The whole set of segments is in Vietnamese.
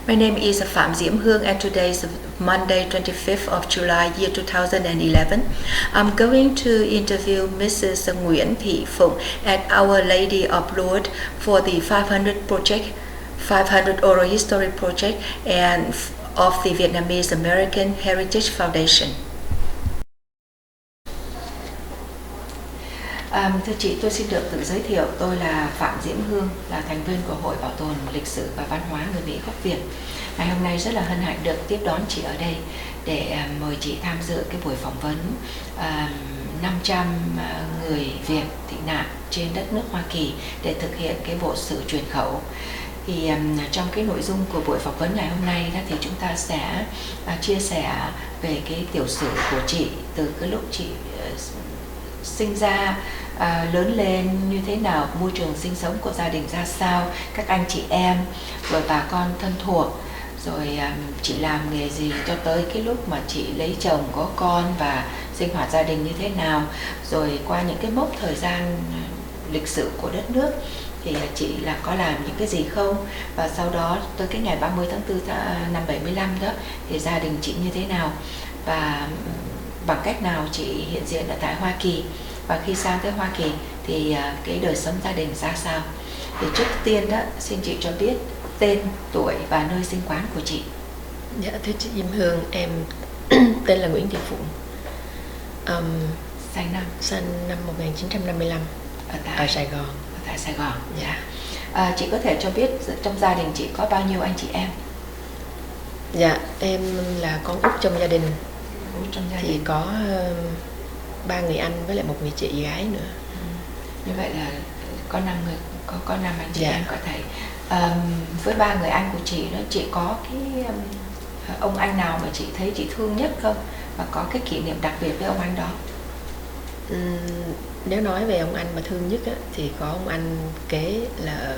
My name is Phạm Diễm Hương and today is Monday 25th of July year 2011. I'm going to interview Mrs. Nguyễn Thị Phụng at Our Lady of Lourdes for the 500 Oral History Project and of the Vietnamese American Heritage Foundation. Thưa chị, tôi xin được tự giới thiệu. Tôi là Phạm Diễm Hương, là thành viên của Hội Bảo tồn Lịch sử và Văn hóa Người Mỹ gốc Việt. Ngày hôm nay rất là hân hạnh được tiếp đón chị ở đây để mời chị tham dự cái buổi phỏng vấn 500 người Việt tị nạn trên đất nước Hoa Kỳ để thực hiện cái bộ sử truyền khẩu. Thì trong cái nội dung của buổi phỏng vấn ngày hôm nay đó, thì chúng ta sẽ chia sẻ về cái tiểu sử của chị từ cái lúc chị sinh ra, lớn lên như thế nào, môi trường sinh sống của gia đình ra sao, các anh chị em, rồi bà con thân thuộc, rồi chị làm nghề gì cho tới cái lúc mà chị lấy chồng có con và sinh hoạt gia đình như thế nào, rồi qua những cái mốc thời gian lịch sử của đất nước thì chị là có làm những cái gì không, và sau đó tới cái ngày 30 tháng 4 năm 75 đó thì gia đình chị như thế nào và bằng cách nào chị hiện diện ở tại Hoa Kỳ, và khi sang tới Hoa Kỳ thì cái đời sống gia đình ra sao. Thì trước tiên đó, xin chị cho biết tên, tuổi và nơi sinh quán của chị. Dạ, thưa chị Diễm Hương, em tên là Nguyễn Thị Phụng, sinh năm 1955 ở Sài Gòn. Tại Sài Gòn. Dạ. Chị có thể cho biết trong gia đình chị có bao nhiêu anh chị em? Dạ, em là con út trong gia đình. Thì có 3 người anh với lại 1 người chị gái nữa. Như vậy là có 5 người, có 5 anh chị dạ. em có thể. Với 3 người anh của chị đó, chị có cái ông anh nào mà chị thấy chị thương nhất không, và có cái kỷ niệm đặc biệt với ông anh đó? Nếu nói về ông anh mà thương nhất á, thì có ông anh kế là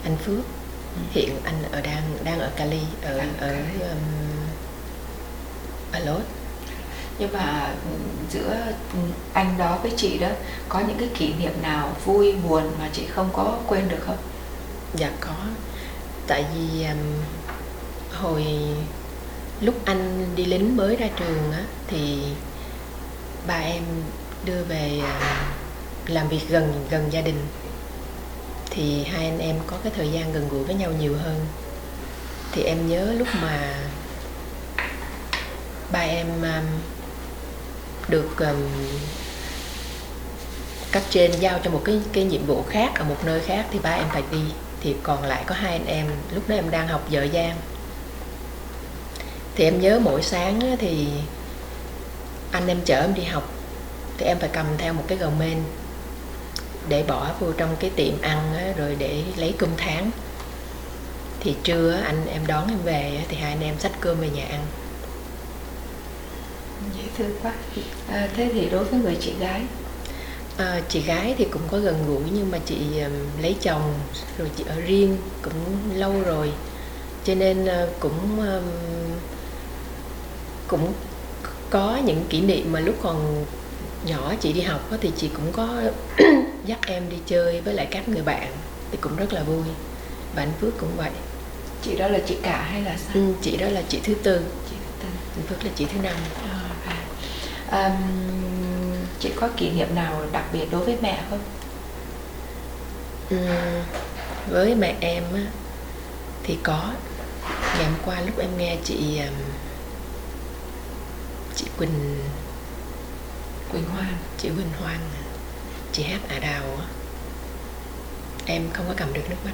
anh Phước. Hiện anh đang ở Cali, ở Lốt. Nhưng mà giữa anh đó với chị đó có những cái kỷ niệm nào vui buồn mà chị không có quên được không? Dạ có. Tại vì hồi lúc anh đi lính mới ra trường á, thì ba em đưa về làm việc gần gia đình, thì hai anh em có cái thời gian gần gũi với nhau nhiều hơn. Thì em nhớ lúc mà ba em được cấp trên giao cho một cái nhiệm vụ khác ở một nơi khác, thì ba em phải đi, thì còn lại có hai anh em. Lúc đó em đang học dở dang, thì em nhớ mỗi sáng thì anh em chở em đi học, thì em phải cầm theo một cái gầu mên để bỏ vô trong cái tiệm ăn rồi để lấy cơm tháng. Thì trưa anh em đón em về thì hai anh em xách cơm về nhà ăn. Dễ thương quá. Thế thì đối với người chị gái? Chị gái thì cũng có gần gũi, nhưng mà chị lấy chồng rồi, chị ở riêng cũng lâu rồi, cho nên cũng có những kỷ niệm mà lúc còn nhỏ chị đi học thì chị cũng có dắt em đi chơi với lại các người bạn, thì cũng rất là vui. Và anh Phước cũng vậy. Chị đó là chị cả hay là sao? Chị đó là chị thứ tư. Anh Phước là chị thứ 5. Chị có kỷ niệm nào đặc biệt đối với mẹ không? Với mẹ em á, thì có. Ngày hôm qua lúc em nghe chị Quỳnh Hoan chị hát Ả Đào á, em không có cầm được nước mắt.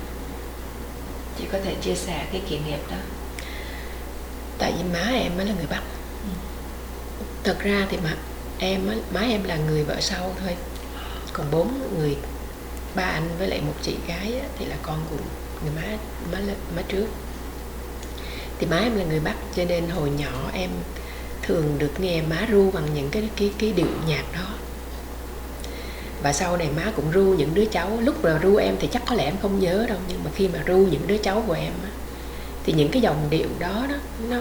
Chị có thể chia sẻ cái kỷ niệm đó? Tại vì má em là người Bắc. Thật ra thì má em là người vợ sau thôi, còn 4 người, 3 anh với lại 1 chị gái á, thì là con của người má trước. Thì má em là người Bắc, cho nên hồi nhỏ em thường được nghe má ru bằng những cái điệu nhạc đó. Và sau này má cũng ru những đứa cháu. Lúc mà ru em thì chắc có lẽ em không nhớ đâu, nhưng mà khi mà ru những đứa cháu của em á, thì những cái dòng điệu đó nó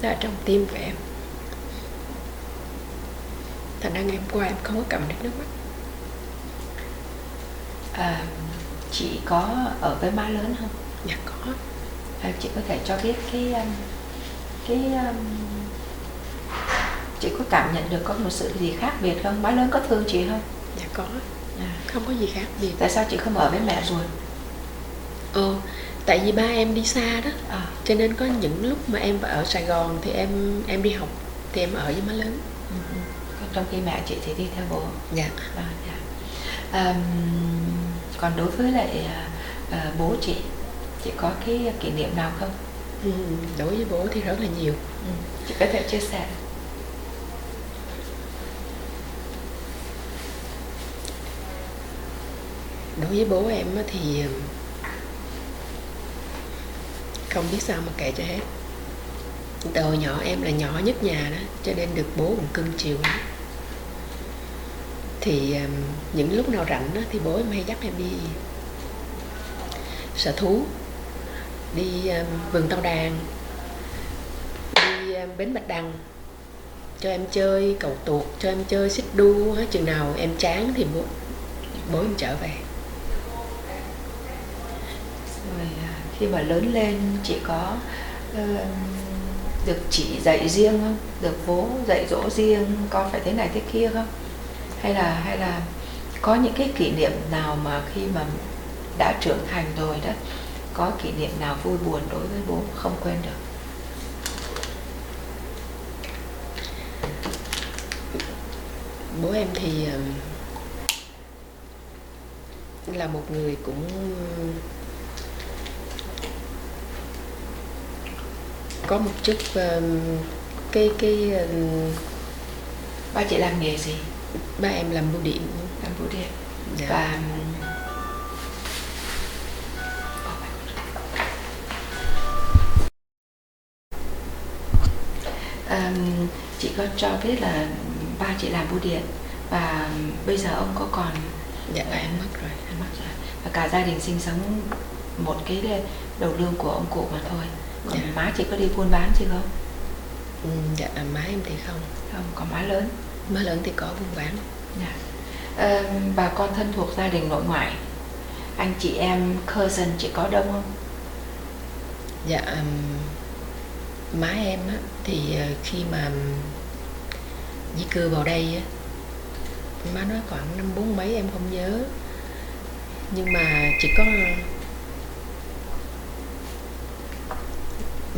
ở trong tim của em. Thành ra ngày hôm qua em không có cầm được nước mắt. Chị có ở với má lớn không? Dạ có. Chị có thể cho biết cái chị có cảm nhận được có một sự gì khác biệt không? Má lớn có thương chị không? Dạ có, không có gì khác biệt. Tại sao chị không ở với mẹ ruột? Tại vì ba em đi xa đó, cho nên có những lúc mà em ở Sài Gòn thì em đi học thì em ở với má lớn. Trong khi mẹ chị thì đi theo bố. Dạ. Còn đối với lại bố chị có cái kỷ niệm nào không? Đối với bố thì rất là nhiều. Chị có thể chia sẻ. Đối với bố em thì không biết sao mà kể cho hết. Từ hồi nhỏ em là nhỏ nhất nhà đó, cho nên được bố cũng cưng chiều lắm. Thì những lúc nào rảnh đó, thì bố em hay dắt em đi sở thú, đi vườn Tao Đàn, đi bến Bạch Đằng, cho em chơi cầu tuột, cho em chơi xích đu. Chừng nào em chán thì bố em trở về. Rồi khi mà lớn lên chị có được chị dạy riêng không? Được bố dạy dỗ riêng con phải thế này thế kia không? Hay là có những cái kỷ niệm nào mà khi mà đã trưởng thành rồi đó, có kỷ niệm nào vui buồn đối với bố không quên được? Bố em thì là một người cũng có một chút Ba chị làm nghề gì? Ba em làm bưu điện. Làm bưu điện. Dạ. Và chị có cho biết là ba chị làm bưu điện và bây giờ ông có còn? Dạ, em mất rồi. Và cả gia đình sinh sống một cái đầu lương của ông cụ mà thôi. Còn má chị có đi buôn bán gì không? Dạ, má em thì không. Còn má lớn? Má lớn thì có buôn bán. Bà con thân thuộc gia đình nội ngoại, anh chị em cousin chị có đông không? Dạ, má em á, thì khi mà di cư vào đây á, má nói khoảng năm 40 mấy em không nhớ, nhưng mà chỉ có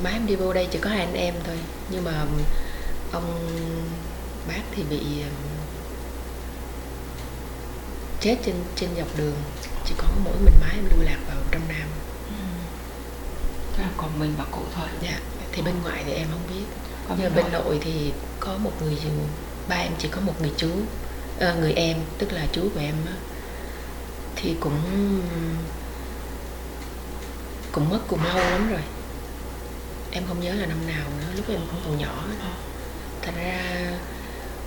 má em đi vô đây chỉ có hai anh em thôi. Nhưng mà ông bác thì bị chết trên dọc đường, chỉ có mỗi mình má em lưu lạc vào trong Nam. Còn mình và cụ thôi. Dạ, thì bên ngoài thì em không biết. Nhưng mà bên nội thì có một người, ba em chỉ có một người chú, người em, tức là chú của em á, thì cũng mất cùng lâu lắm rồi. Em không nhớ là năm nào nữa, lúc em còn nhỏ. Thành ra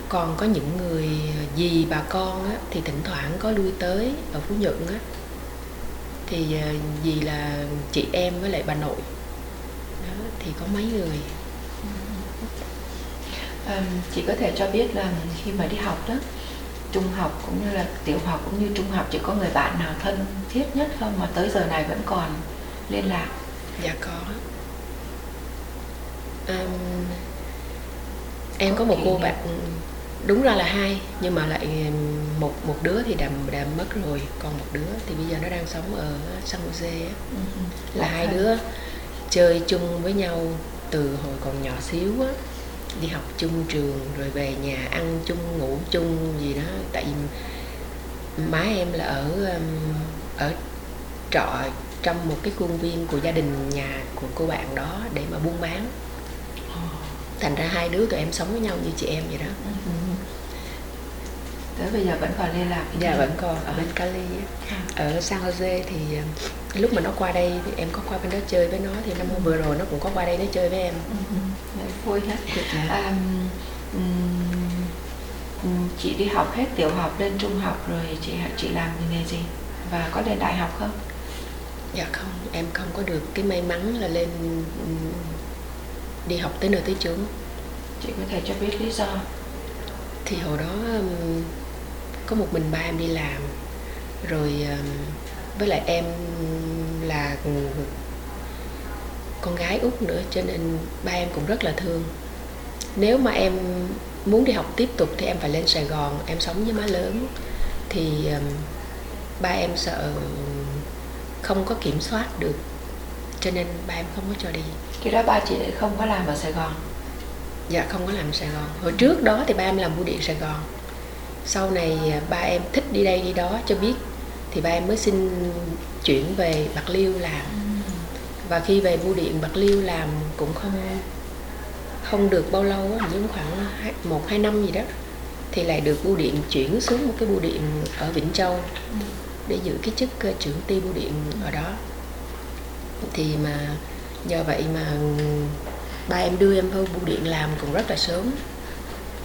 còn có những người dì bà con á, thì thỉnh thoảng có lui tới ở Phú Nhuận á, thì dì là chị em với lại bà nội đó, thì có mấy người. Chị có thể cho biết là khi mà đi học đó, trung học cũng như là tiểu học cũng như trung học, chị có người bạn nào thân thiết nhất không mà tới giờ này vẫn còn liên lạc? Dạ có. Em có một cô bạn, đúng ra là hai, nhưng mà lại một đứa thì đã mất rồi, còn một đứa thì bây giờ nó đang sống ở San Jose á. Là hai đứa chơi chung với nhau từ hồi còn nhỏ xíu á, đi học chung trường rồi về nhà ăn chung ngủ chung gì đó. Tại vì má em là ở trọ trong một cái khuôn viên của gia đình nhà của cô bạn đó để mà buôn bán. Thành ra hai đứa tụi em sống với nhau như chị em vậy đó. Tới bây giờ vẫn còn liên lạc? Dạ vẫn còn, ở bên Cali á. Ở San Jose thì lúc mà nó qua đây thì em có qua bên đó chơi với nó, thì năm vừa rồi nó cũng có qua đây nó chơi với em. Vui hết. Chị đi học hết tiểu học lên trung học rồi chị làm nghề gì và có lên đại học không? Dạ không, em không có được cái may mắn là lên đi học tới nơi tới chốn. Chị có thể cho biết lý do? Thì hồi đó có một mình ba em đi làm, rồi với lại em là con gái út nữa, cho nên ba em cũng rất là thương. Nếu mà em muốn đi học tiếp tục thì em phải lên Sài Gòn, em sống với má lớn. Thì ba em sợ không có kiểm soát được, cho nên ba em không có cho đi. Khi đó ba chị lại không có làm ở Sài Gòn? Dạ không có làm ở Sài Gòn. Hồi trước đó thì ba em làm bưu điện Sài Gòn. Sau này ba em thích đi đây đi đó cho biết, thì ba em mới xin chuyển về Bạc Liêu làm. Và khi về bưu điện Bạc Liêu làm cũng không được bao lâu, nhưng khoảng 1-2 năm gì đó, thì lại được bưu điện chuyển xuống một cái bưu điện ở Vĩnh Châu để giữ cái chức trưởng ty bưu điện ở đó. Thì mà nhờ vậy mà ba em đưa em vô bưu điện làm cũng rất là sớm.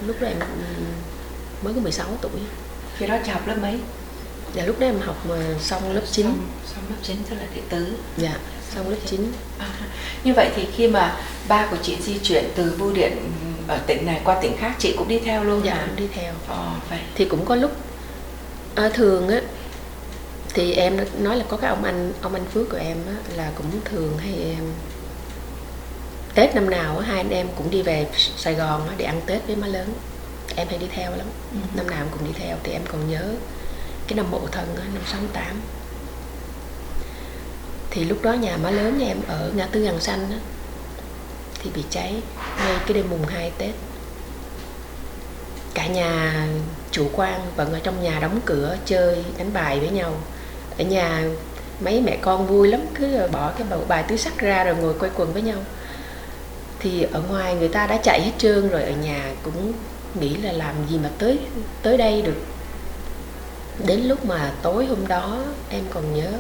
Lúc đó em mới có 16 tuổi. Khi đó chị học lớp mấy? Dạ lúc đó em học mà xong lớp 9. Xong lớp 9 tức là đệ tứ. Dạ, xong lớp 9. Như vậy thì khi mà ba của chị di chuyển từ bưu điện ở tỉnh này qua tỉnh khác, chị cũng đi theo luôn? Dạ, hả? em đi theo. Vậy. Thì cũng có lúc thường á, thì em nói là có cái ông anh Phước của em á, là cũng thường hay em Tết năm nào á, hai anh em cũng đi về Sài Gòn á, để ăn Tết với má lớn. Em hay đi theo lắm. Năm nào em cũng đi theo. Thì em còn nhớ cái năm Mậu Thân á, năm 68. Thì lúc đó nhà má lớn nhà em ở ngã tư Hàng Xanh á, thì bị cháy ngay cái đêm mùng 2 Tết. Cả nhà chủ quan vẫn ở trong nhà đóng cửa chơi đánh bài với nhau. Ở nhà mấy mẹ con vui lắm, cứ bỏ cái bài tứ sắc ra rồi ngồi quây quần với nhau. Thì ở ngoài người ta đã chạy hết trơn rồi, ở nhà cũng nghĩ là làm gì mà tới đây được. Đến lúc mà tối hôm đó em còn nhớ,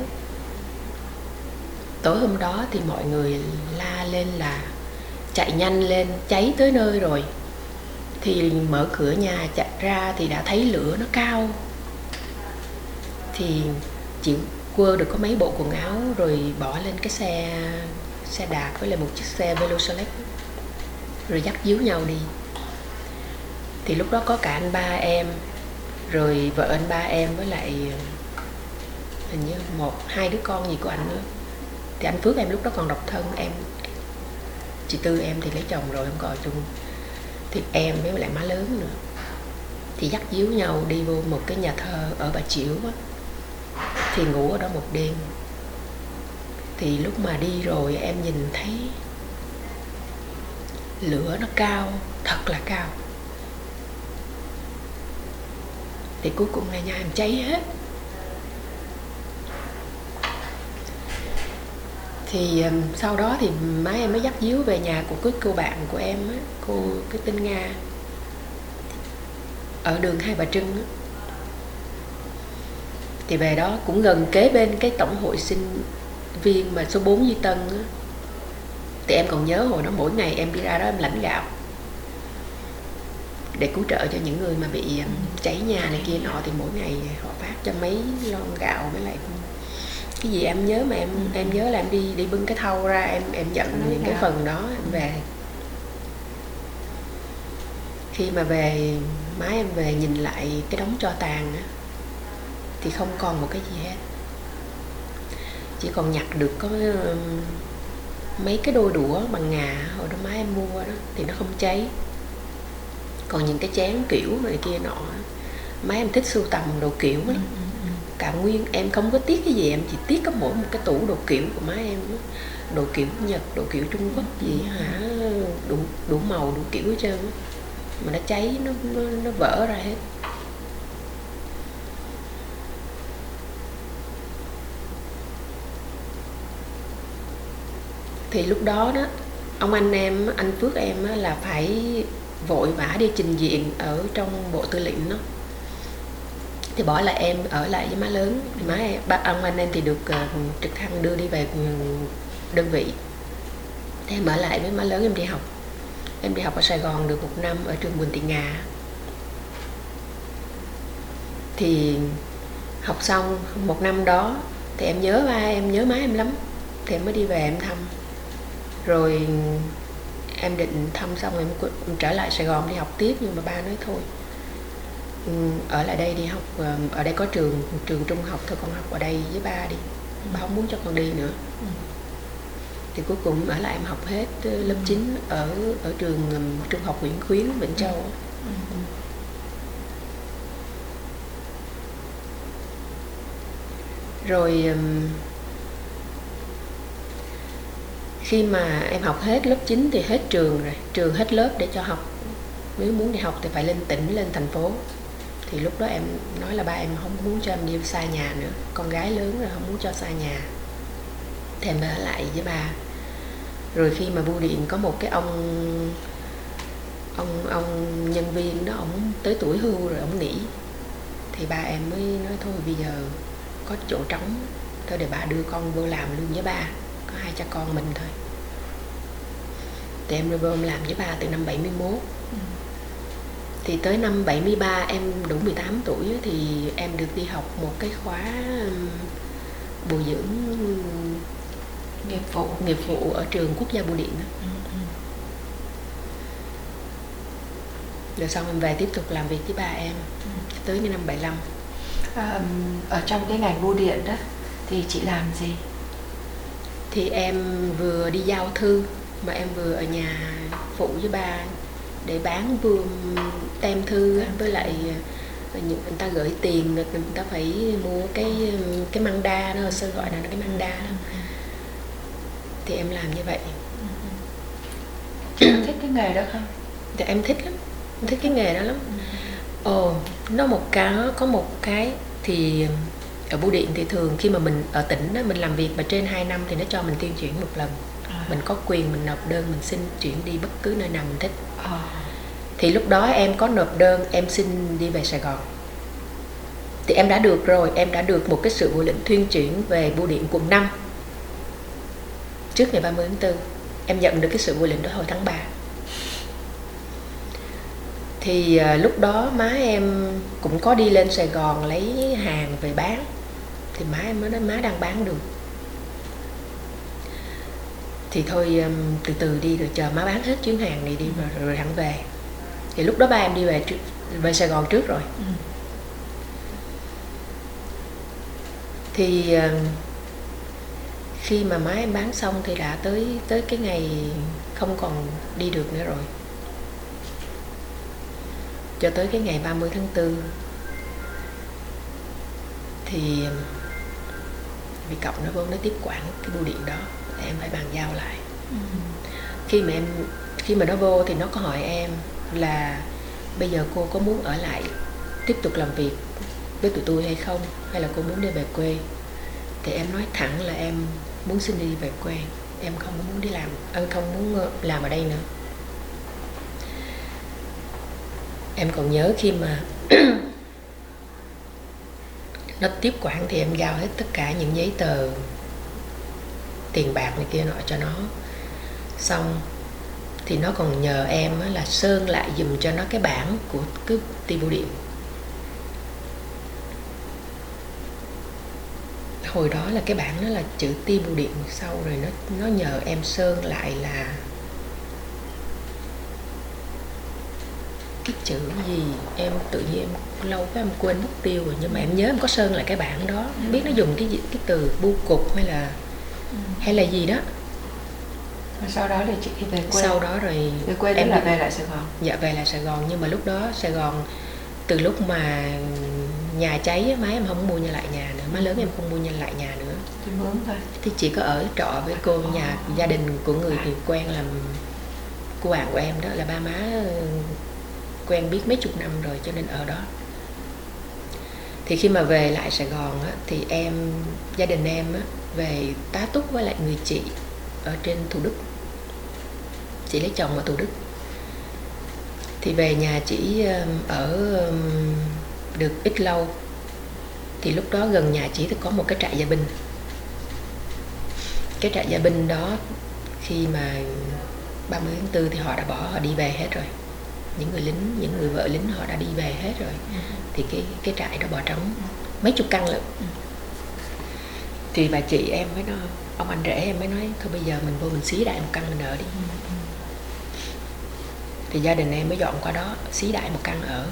tối hôm đó thì mọi người la lên là chạy nhanh lên, cháy tới nơi rồi. Thì mở cửa nhà chạy ra thì đã thấy lửa nó cao. Thì chị quơ được có mấy bộ quần áo rồi bỏ lên cái xe đạp với lại một chiếc xe Veloselect, rồi dắt díu nhau đi. Thì lúc đó có cả anh ba em, rồi vợ anh ba em, với lại hình như 1-2 đứa con gì của anh nữa. Thì anh Phước em lúc đó còn độc thân, chị Tư em thì lấy chồng rồi, không còn chung. Thì em với lại má lớn nữa thì dắt díu nhau đi vô một cái nhà thờ ở Bà Chiểu á, thì ngủ ở đó một đêm. Thì lúc mà đi rồi em nhìn thấy lửa nó cao, thật là cao. Thì cuối cùng là nhà em cháy hết. Thì sau đó thì má em mới dắt díu về nhà của cái cô bạn của em á, cái tên Nga, ở đường Hai Bà Trưng á. Thì về đó cũng gần kế bên cái tổng hội sinh viên mà số 4 Duy Tân á. Thì em còn nhớ hồi đó mỗi ngày em đi ra đó em lãnh gạo để cứu trợ cho những người mà bị cháy nhà này kia nọ. Thì mỗi ngày họ phát cho mấy lon gạo với lại cái gì em nhớ, mà em nhớ là em đi bưng cái thau ra, em nhận những cái phần đó em về. Khi mà về, má em về nhìn lại cái đống tro tàn á, thì không còn một cái gì hết. Chỉ còn nhặt được có mấy cái đôi đũa bằng ngà hồi đó má em mua đó, thì nó không cháy. Còn những cái chén kiểu này kia nọ, má em thích sưu tầm đồ kiểu lắm. Cả nguyên em không có tiếc cái gì, em chỉ tiếc có mỗi một cái tủ đồ kiểu của má em đó. Đồ kiểu Nhật, đồ kiểu Trung Quốc gì hả, đủ màu, đủ kiểu hết trơn. Mà nó cháy, nó vỡ ra hết. Thì lúc đó đó, ông anh em, anh Phước em là phải vội vã đi trình diện ở trong bộ tư lệnh đó. Thì bỏ lại em ở lại với má lớn. Ông anh em thì được trực thăng đưa đi về đơn vị. Thì em ở lại với má lớn, em đi học. Em đi học ở Sài Gòn được 1 năm ở trường Quỳnh Thị Nga. Thì học xong 1 năm đó thì em nhớ ba em, nhớ má em lắm. Thì em mới đi về em thăm. Rồi em định thăm xong em trở lại Sài Gòn đi học tiếp, nhưng mà ba nói thôi, ở lại đây đi học, ở đây có trường trung học thôi, con học ở đây với ba đi, ba không muốn cho con đi nữa. Thì cuối cùng ở lại em học hết lớp 9 ở trường trung học Nguyễn Khuyến, Vĩnh Châu. Rồi khi mà em học hết lớp 9 thì hết trường rồi, trường hết lớp để cho học. Nếu muốn đi học thì phải lên tỉnh, lên thành phố. Thì lúc đó em nói là ba em không muốn cho em đi xa nhà nữa, con gái lớn rồi không muốn cho xa nhà, thì em ở lại với ba. Rồi khi mà bưu điện có một cái ông nhân viên đó, ông tới tuổi hưu rồi ông nghỉ, thì ba em mới nói thôi bây giờ có chỗ trống, thôi để ba đưa con vô làm luôn với ba, có hai cha con mình thôi. Thì em đưa vô em làm với ba từ năm 71. Thì tới năm 73 em đủ 18 tuổi thì em được đi học một cái khóa bồi dưỡng nghiệp vụ ở trường Quốc gia Bưu điện đó. Rồi xong em về tiếp tục làm việc với ba em tới năm 75. Ở trong cái ngành bưu điện đó thì chị làm gì? Thì em vừa đi giao thư mà em vừa ở nhà phụ với ba để bán vừa tem thư với lại người ta gửi tiền người ta phải mua cái măng đa đó, sơ gọi là cái măng đa đó. Thì em làm như vậy. Chị thích cái nghề đó không? Thì em thích lắm, em thích cái nghề đó lắm. Nó có một cái thì ở bưu điện thì thường khi mà mình ở tỉnh đó, mình làm việc mà trên 2 năm thì nó cho mình tuyên chuyển một lần. Mình có quyền mình nộp đơn mình xin chuyển đi bất cứ nơi nào mình thích. Thì lúc đó em có nộp đơn em xin đi về Sài Gòn. Thì em đã được rồi, em đã được một cái sự vụ lệnh tuyên chuyển về bưu điện quận 5 trước ngày 30 tháng 4. Em nhận được cái sự vụ lệnh đó hồi tháng 3. Thì lúc đó má em cũng có đi lên Sài Gòn lấy hàng về bán. Thì má em mới nói má đang bán được, thì thôi từ từ đi rồi chờ má bán hết chuyến hàng này đi rồi hẳn về. Thì lúc đó ba em đi về Sài Gòn trước rồi. Thì khi mà má em bán xong thì đã tới cái ngày không còn đi được nữa rồi. Cho tới cái ngày 30 tháng 4 thì Việt Cộng nó vô nó tiếp quản cái bưu điện đó, em phải bàn giao lại. Khi mà nó vô thì nó có hỏi em là bây giờ cô có muốn ở lại tiếp tục làm việc với tụi tôi hay không, hay là cô muốn đi về quê. Thì em nói thẳng là em muốn xin đi về quê, em không muốn đi làm, em không muốn làm ở đây nữa. Em còn nhớ khi mà nó tiếp quản thì em giao hết tất cả những giấy tờ tiền bạc này kia nọ cho nó. Xong thì nó còn nhờ em là sơn lại giùm cho nó cái bảng của cái ty bưu điện. Hồi đó là cái bảng đó là chữ ty bưu điện, sau rồi nó nhờ em sơn lại là cái chữ gì em tự nhiên em lâu quá em quên mất tiêu rồi, nhưng mà em nhớ em có sơn lại cái bảng đó. Không biết nó dùng cái từ bưu cục hay là gì đó. Sau đó thì chị đi về quê. Sau đó rồi về quê tức em là về lại Sài Gòn. Dạ về lại Sài Gòn, nhưng mà lúc đó Sài Gòn từ lúc mà nhà cháy má em không mua nhà lại nhà nữa, má lớn em không mua nhà lại nhà nữa. Thì mướn thôi. Thì chỉ có ở trọ với cô nhà gia đình của người thì quen làm cô bạn của em đó, là ba má quen biết mấy chục năm rồi cho nên ở đó. Thì khi mà về lại Sài Gòn á, thì gia đình em á, về tá túc với lại người chị ở trên Thủ Đức. Chị lấy chồng ở Thủ Đức. Thì về nhà chị ở được ít lâu. Thì lúc đó gần nhà chị thì có một cái trại gia binh. Cái trại gia binh đó khi mà 30 tháng 4 thì họ đã bỏ, họ đi về hết rồi. Những người lính, những người vợ lính họ đã đi về hết rồi. Thì cái trại đó bỏ trống mấy chục căn lận. Thì bà chị em mới nói, ông anh rể em mới nói thôi bây giờ mình vô mình xí đại một căn mình ở đi. Thì gia đình em mới dọn qua đó xí đại một căn ở.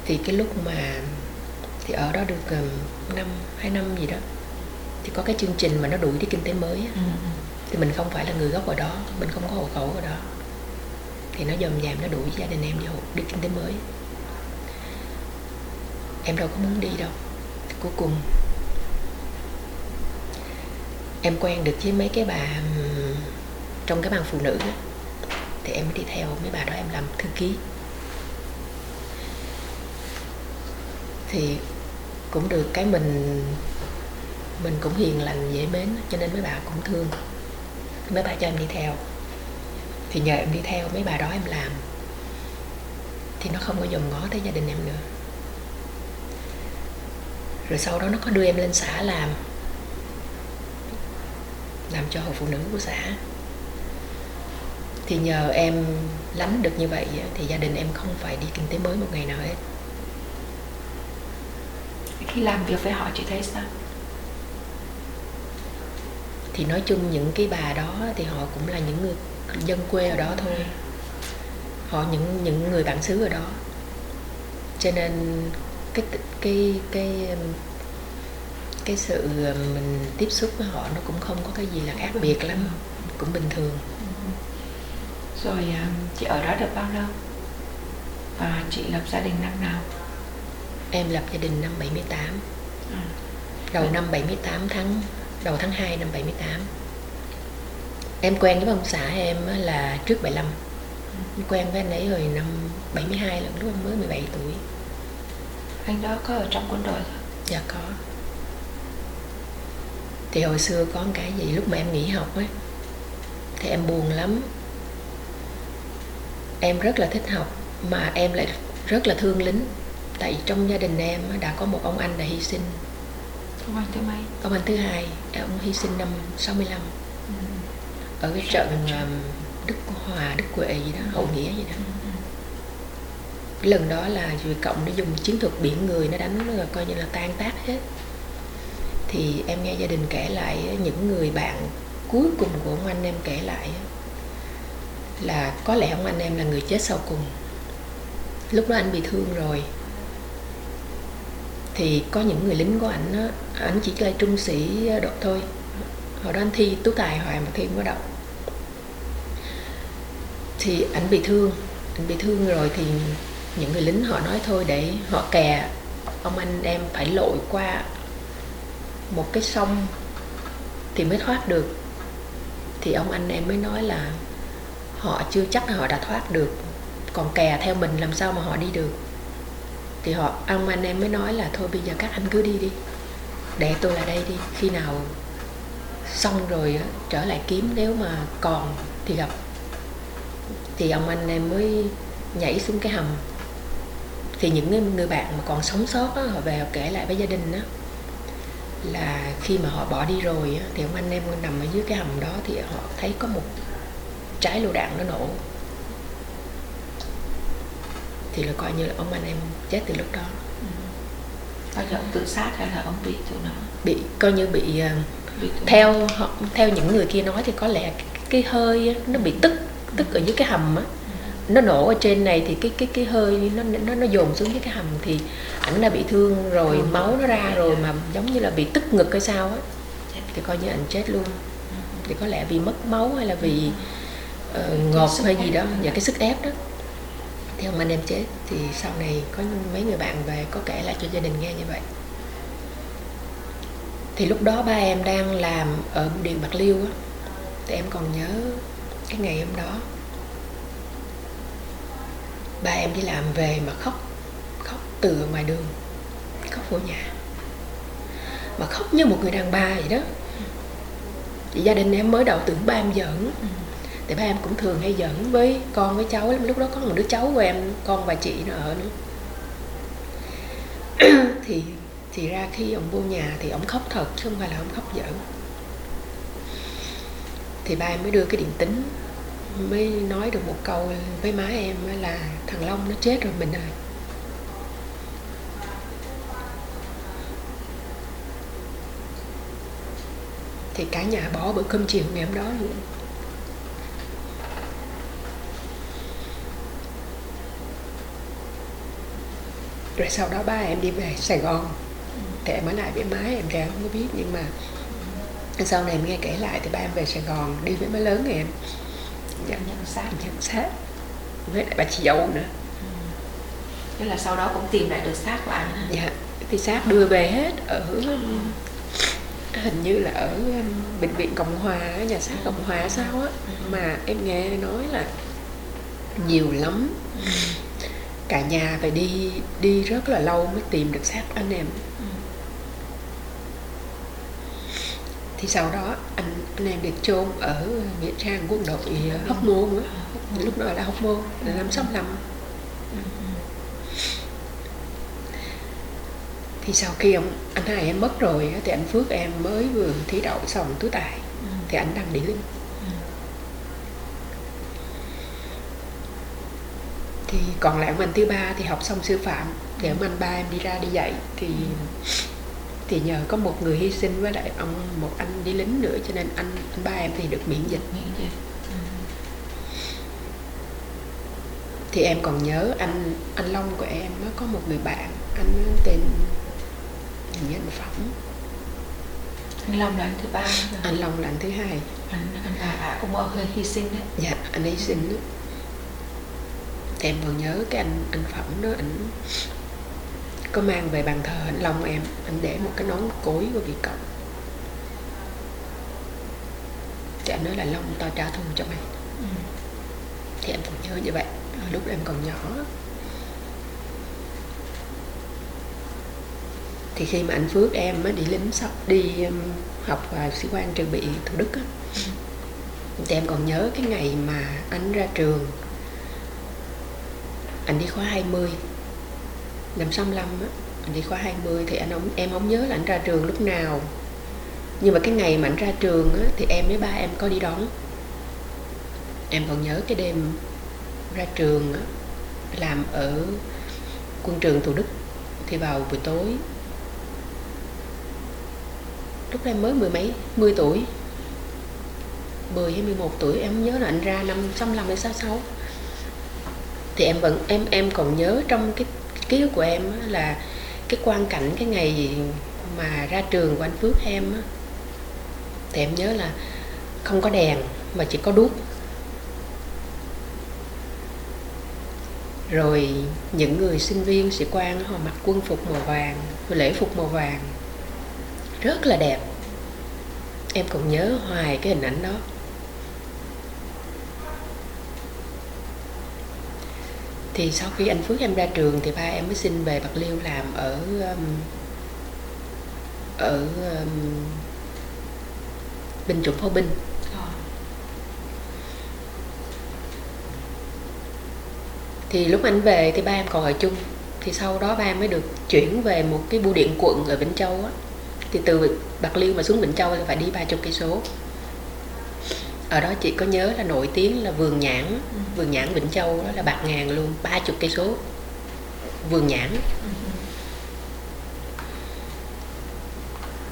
Thì cái lúc mà Thì ở đó được 2 năm gì đó. Thì có cái chương trình mà nó đuổi đi kinh tế mới á. Thì mình không phải là người gốc ở đó, mình không có hộ khẩu ở đó. Thì nó dòm dàm nó đuổi gia đình em đi kinh tế mới. Em đâu có muốn đi đâu. Thì cuối cùng em quen được với mấy cái bà trong cái ban phụ nữ đó. Thì em mới đi theo mấy bà đó em làm thư ký. Thì cũng được cái mình cũng hiền lành dễ mến, cho nên mấy bà cũng thương. Mấy bà cho em đi theo. Thì nhờ em đi theo mấy bà đó em làm, thì nó không có dòm ngó tới gia đình em nữa. Rồi sau đó nó có đưa em lên xã làm cho hội phụ nữ của xã. Thì nhờ em lánh được như vậy thì gia đình em không phải đi kinh tế mới một ngày nào hết. Khi làm việc với họ chị thấy sao? Thì nói chung những cái bà đó thì họ cũng là những người dân quê ở đó thôi. Họ những người bản xứ ở đó. Cho nên cái sự mình tiếp xúc với họ nó cũng không có cái gì là khác biệt lắm, cũng bình thường. Rồi chị ở đó được bao lâu? Và chị lập gia đình năm nào? Em lập gia đình năm 78. Đầu năm 78 đầu tháng 2 năm 78. Em quen với ông xã em là trước 75. Em quen với anh ấy hồi năm 72 lần, lúc em mới 17 tuổi. Anh đó có ở trong quân đội không? Dạ có. Thì hồi xưa có một cái gì lúc mà em nghỉ học ấy, thì em buồn lắm. Em rất là thích học mà em lại rất là thương lính. Tại trong gia đình em đã có một ông anh đã hy sinh. Ông anh thứ mấy? Ông anh thứ hai, ông hy sinh năm 65. Ở cái trận Đức Hòa, Đức Huệ gì đó, Hậu Nghĩa gì đó. Cái lần đó là Việt Cộng nó dùng chiến thuật biển người, nó đánh nó coi như là tan tác hết. Thì em nghe gia đình kể lại, những người bạn cuối cùng của ông anh em kể lại là có lẽ ông anh em là người chết sau cùng. Lúc đó anh bị thương rồi. Thì có những người lính của ảnh chỉ là trung sĩ đội thôi. Hồi đó anh thi tú tài hoài mà thi không có đậu. Thì ảnh bị thương rồi thì những người lính họ nói thôi để họ kè ông anh em phải lội qua một cái sông thì mới thoát được. Thì ông anh em mới nói là họ chưa chắc là họ đã thoát được, còn kè theo mình làm sao mà họ đi được. Thì ông anh em mới nói là thôi bây giờ các anh cứ đi đi, để tôi lại đây đi, khi nào xong rồi trở lại kiếm, nếu mà còn thì gặp. Thì ông anh em mới nhảy xuống cái hầm. Thì những người bạn mà còn sống sót họ về họ kể lại với gia đình là khi mà họ bỏ đi rồi thì ông anh em nằm ở dưới cái hầm đó thì họ thấy có một trái lựu đạn nó nổ. Thì là coi như là ông anh em chết từ lúc đó. Bao giờ ông tự sát hay là ông bị chỗ nào? Bị coi như bị theo những người kia nói thì có lẽ cái hơi nó bị tức ở dưới cái hầm á, nó nổ ở trên này thì cái hơi nó dồn xuống dưới cái hầm, thì ảnh đã bị thương rồi, máu nó ra rồi mà giống như là bị tức ngực hay sao á, thì coi như ảnh chết luôn. Thì có lẽ vì mất máu hay là vì ngột hay gì đó, và cái sức ép đó. Thì ông anh em chết. Thì sau này có mấy người bạn về có kể lại cho gia đình nghe như vậy. Thì lúc đó ba em đang làm ở Điện Bạc Liêu á, thì em còn nhớ cái ngày hôm đó ba em đi làm về mà khóc từ ngoài đường, khóc vô nhà, mà khóc như một người đàn bà vậy đó. Thì gia đình em mới đầu tưởng ba em giỡn, thì ba em cũng thường hay giỡn với con với cháu lắm. Lúc đó có một đứa cháu của em, con và chị nó ở nữa. thì ra khi ông vô nhà thì ông khóc thật chứ không phải là ông khóc giỡn. Thì ba em mới đưa cái điện tín, mới nói được một câu với má em là thằng Long nó chết rồi mình ơi. Thì cả nhà bỏ bữa cơm chiều ngày hôm đó luôn. Rồi sau đó ba em đi về Sài Gòn thì em ở lại với má em thì em không có biết, nhưng mà sau này em nghe kể lại thì ba em về Sài Gòn đi với má lớn em nhận xác với lại bà chị dâu nữa. Tức là sau đó cũng tìm lại được xác của anh hả? Dạ, thì xác đưa về hết ở hình như là ở bệnh viện Cộng Hòa, nhà xác Cộng Hòa sao á, mà em nghe nói là nhiều lắm, cả nhà phải đi rất là lâu mới tìm được xác anh em. Thì sau đó anh em được chôn ở nghĩa trang quân đội Hóc Môn á, lúc đó là Hóc Môn là năm 65. Thì sau khi anh hai em mất rồi thì anh Phước em mới vừa thi đậu xong tú tài thì anh đăng đi lính. Thì còn lại ông anh thứ ba thì học xong sư phạm, thì ông anh ba em đi ra đi dạy thì nhờ có một người hy sinh với lại một anh đi lính nữa, cho nên anh ba em thì được miễn dịch. Thì em còn nhớ anh Long của em nó có một người bạn, anh tên hình như anh Phẩm. Anh Long là anh thứ ba. Anh Long là anh thứ hai. Anh cũng hơi hy sinh đấy. Dạ, anh hy sinh đó. Thì em còn nhớ cái anh Phẩm đó, anh có mang về bàn thờ anh Long em, anh để một cái nón cối của Việt Cộng. Thì anh nói là Long tao trả thù cho mày. Thì em còn nhớ như vậy, lúc em còn nhỏ. Thì khi mà anh Phước em đi lính đi học sĩ quan trường bị Thủ Đức á, thì em còn nhớ cái ngày mà anh ra trường, anh đi khóa 20 năm 65 á, anh đi khóa 20 thì em không nhớ là anh ra trường lúc nào, nhưng mà cái ngày mà anh ra trường á, thì em với ba em có đi đón. Em còn nhớ cái đêm ra trường á, làm ở quân trường Thủ Đức, thì vào buổi tối, lúc em mới mười tuổi, 10 hay 11 tuổi, em không nhớ là anh ra năm 65 hay 66. Thì em còn nhớ trong cái ký ức của em là cái quang cảnh cái ngày mà ra trường của anh Phước em á, thì em nhớ là không có đèn mà chỉ có đuốc. Rồi những người sinh viên sĩ quan họ mặc quân phục màu vàng, lễ phục màu vàng rất là đẹp. Em còn nhớ hoài cái hình ảnh đó. Thì sau khi anh Phước em ra trường thì ba em mới xin về Bạc Liêu làm ở binh chủng pháo binh. Thì lúc anh về thì ba em còn ở chung. Thì sau đó ba em mới được chuyển về một cái bưu điện quận ở Vĩnh Châu á. Thì từ Bạc Liêu mà xuống Vĩnh Châu thì phải đi 30 cây số. Ở đó chị có nhớ là nổi tiếng là vườn nhãn Vĩnh Châu đó là bạt ngàn luôn, 30 cây số vườn nhãn.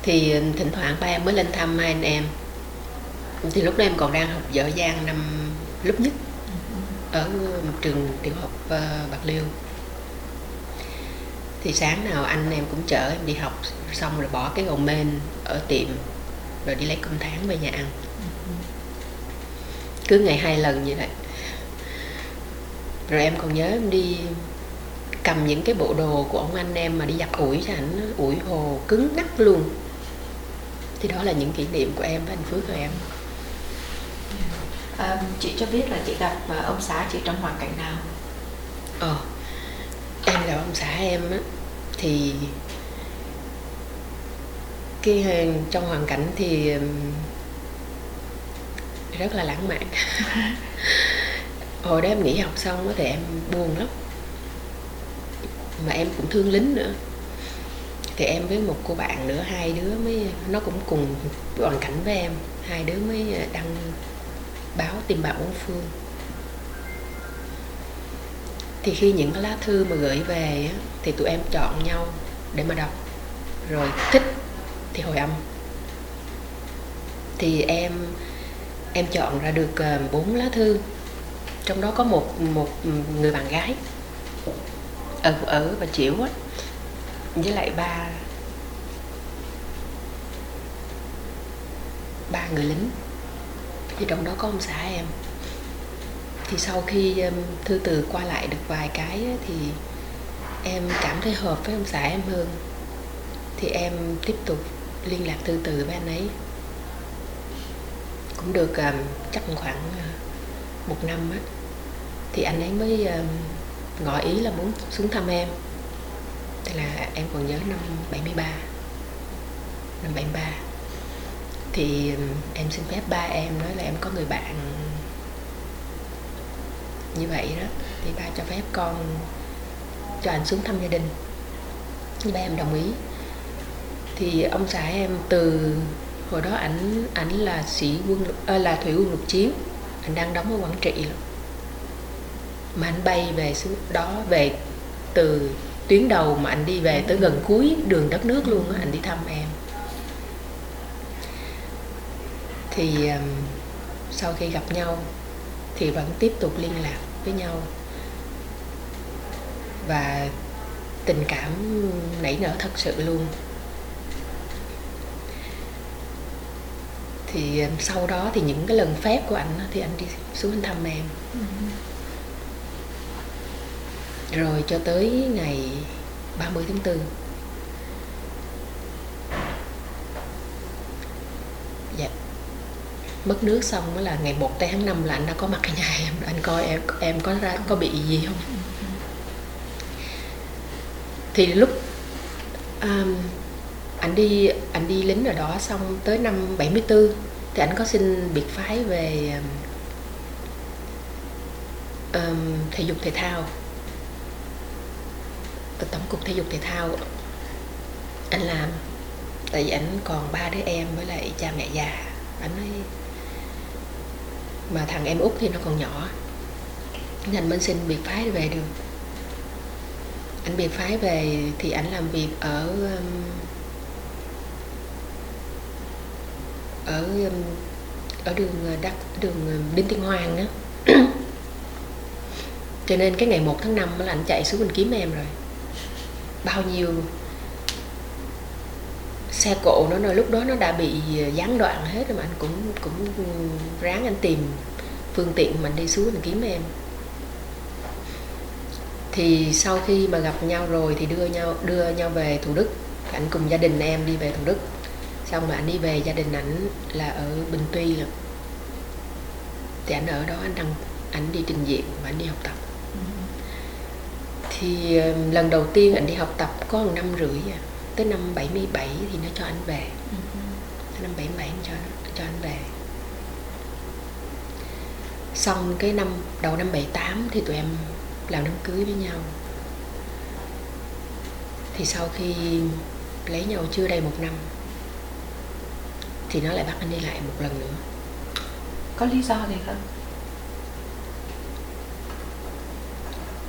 Thì thỉnh thoảng ba em mới lên thăm hai anh em. Thì lúc đó em còn đang học dở dang năm lớp nhất ở trường tiểu học Bạc Liêu. Thì sáng nào anh em cũng chở em đi học xong rồi bỏ cái gầu mên ở tiệm rồi đi lấy cơm tháng về nhà ăn. Cứ ngày 2 lần như vậy. Rồi em còn nhớ em đi cầm những cái bộ đồ của ông anh em mà đi giặt ủi cho ảnh, ủi hồ cứng ngắc luôn. Thì đó là những kỷ niệm của em với anh Phước của em. Chị cho biết là chị gặp ông xã chị trong hoàn cảnh nào? Em gặp ông xã em á, thì trong hoàn cảnh thì rất là lãng mạn. Hồi đó em nghỉ học xong á thì em buồn lắm, mà em cũng thương lính nữa. Thì em với một cô bạn nữa, hai đứa mới, nó cũng cùng hoàn cảnh với em, hai đứa mới đăng báo tìm bạn bốn phương. Thì khi những cái lá thư mà gửi về á, thì tụi em chọn nhau để mà đọc, rồi thích thì hồi âm. Thì em chọn ra được 4 lá thư, trong đó có một người bạn gái. ở Bà Chiểu á, với lại ba người lính, thì trong đó có ông xã em. Thì sau khi thư từ qua lại được vài cái á, thì em cảm thấy hợp với ông xã em hơn, thì em tiếp tục liên lạc thư từ với anh ấy. Cũng được chắc khoảng 1 năm á, thì anh ấy mới ngỏ ý là muốn xuống thăm em. Thế là em còn nhớ năm 73. Thì em xin phép ba em, nói là em có người bạn như vậy đó, thì ba cho phép con cho anh xuống thăm gia đình. Ba em đồng ý. Thì ông xã em từ hồi đó ảnh là là thủy quân lục chiến, anh đang đóng ở Quảng Trị lắm, mà anh bay về xuống đó, về từ tuyến đầu mà anh đi về tới gần cuối đường đất nước luôn á, anh đi thăm em. Thì sau khi gặp nhau thì vẫn tiếp tục liên lạc với nhau, và tình cảm nảy nở thật sự luôn. Thì sau đó thì những cái lần phép của anh thì anh đi xuống anh thăm em. Rồi cho tới ngày 30 tháng 4. Dạ. Mất nước xong đó là ngày 1 tháng 5 là anh đã có mặt ở nhà em. Anh coi em có bị gì không. Thì lúc anh đi lính ở đó xong tới năm 74 thì anh có xin biệt phái về thể dục thể thao, ở tổng cục thể dục thể thao anh làm. Tại vì anh còn 3 đứa em với lại cha mẹ già. Anh nói mà thằng em út thì nó còn nhỏ, nên mình xin biệt phái về được. Anh biệt phái về thì anh làm việc ở đường Đinh Tiên Hoàng á. Cho nên cái ngày 1 tháng 5 là anh chạy xuống mình kiếm em rồi. Bao nhiêu xe cộ nó lúc đó nó đã bị gián đoạn hết rồi, mà anh cũng ráng anh tìm phương tiện mình đi xuống mình kiếm em. Thì sau khi mà gặp nhau rồi thì đưa nhau về Thủ Đức. Anh cùng gia đình em đi về Thủ Đức. Xong mà anh đi về gia đình ảnh là ở Bình Tuy rồi. Thì anh ở đó anh đi trình diễn và anh đi học tập. Thì lần đầu tiên anh đi học tập có 1 năm rưỡi à. Tới năm 77 thì nó cho anh về. Năm 77 nó cho anh về. Xong cái đầu năm 78 thì tụi em làm đám cưới với nhau. Thì sau khi lấy nhau chưa đầy 1 năm thì nó lại bắt anh đi lại một lần nữa. Có lý do gì không?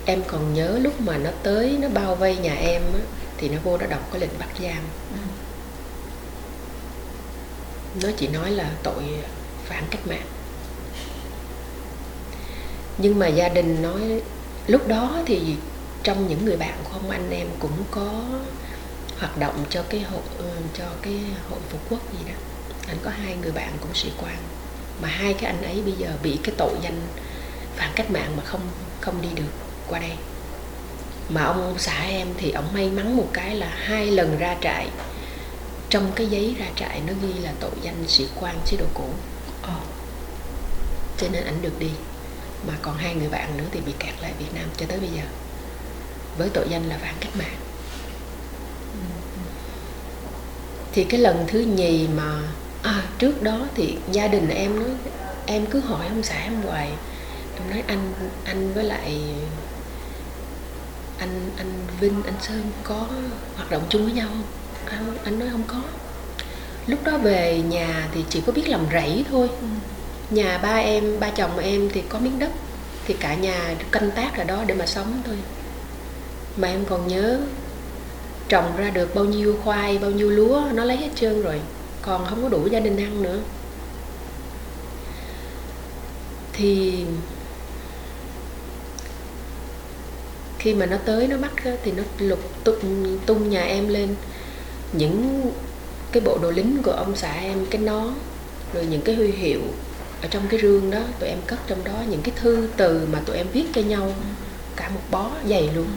Em còn nhớ lúc mà nó tới, nó bao vây nhà em á, thì nó vô nó đọc cái lệnh bắt giam. Nó chỉ nói là tội phản cách mạng. Nhưng mà gia đình nói lúc đó thì trong những người bạn của ông anh em cũng có hoạt động cho cái hội Phục Quốc gì đó. Anh có 2 người bạn cũng sĩ quan, mà 2 cái anh ấy bây giờ bị cái tội danh phản cách mạng mà không đi được qua đây. Mà ông xã em thì ông may mắn một cái là 2 lần ra trại, trong cái giấy ra trại nó ghi là tội danh sĩ quan chế độ cũ. Cho nên ảnh được đi. Mà còn 2 người bạn nữa thì bị kẹt lại Việt Nam cho tới bây giờ với tội danh là phản cách mạng. Thì cái lần thứ nhì mà trước đó thì gia đình em nói, em cứ hỏi ông xã em hoài. Em nói anh với lại anh Vinh, anh Sơn có hoạt động chung với nhau không? Anh nói không có. Lúc đó về nhà thì chỉ có biết làm rẫy thôi. Nhà ba chồng em thì có miếng đất, thì cả nhà canh tác ở đó để mà sống thôi. Mà em còn nhớ trồng ra được bao nhiêu khoai, bao nhiêu lúa nó lấy hết trơn rồi, còn không có đủ gia đình ăn nữa. Thì khi mà nó tới nó bắt á, thì nó tung nhà em lên những cái bộ đồ lính của ông xã em, cái nón, rồi những cái huy hiệu ở trong cái rương đó. Tụi em cất trong đó những cái thư từ mà tụi em viết cho nhau, cả một bó dày luôn.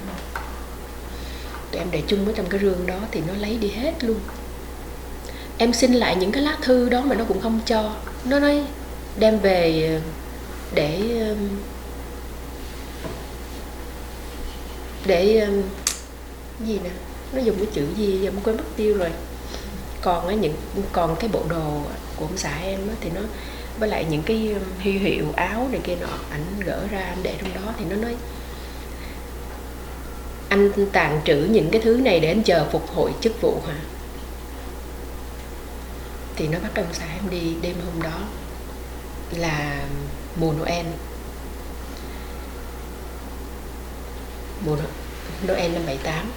Tụi em để chung ở trong cái rương đó thì nó lấy đi hết luôn. Em xin lại những cái lá thư đó mà nó cũng không cho. Nó nói đem về để gì nè, nó dùng cái chữ gì giờ em quên mất tiêu rồi. Còn cái bộ đồ của ông xã em á, thì nó với lại những cái huy hiệu áo này kia nọ, ảnh gỡ ra anh để trong đó. Thì nó nói anh tàng trữ những cái thứ này để anh chờ phục hội chức vụ hả? Thì nó bắt ông xã em đi đêm hôm đó là mùa Noel năm 78.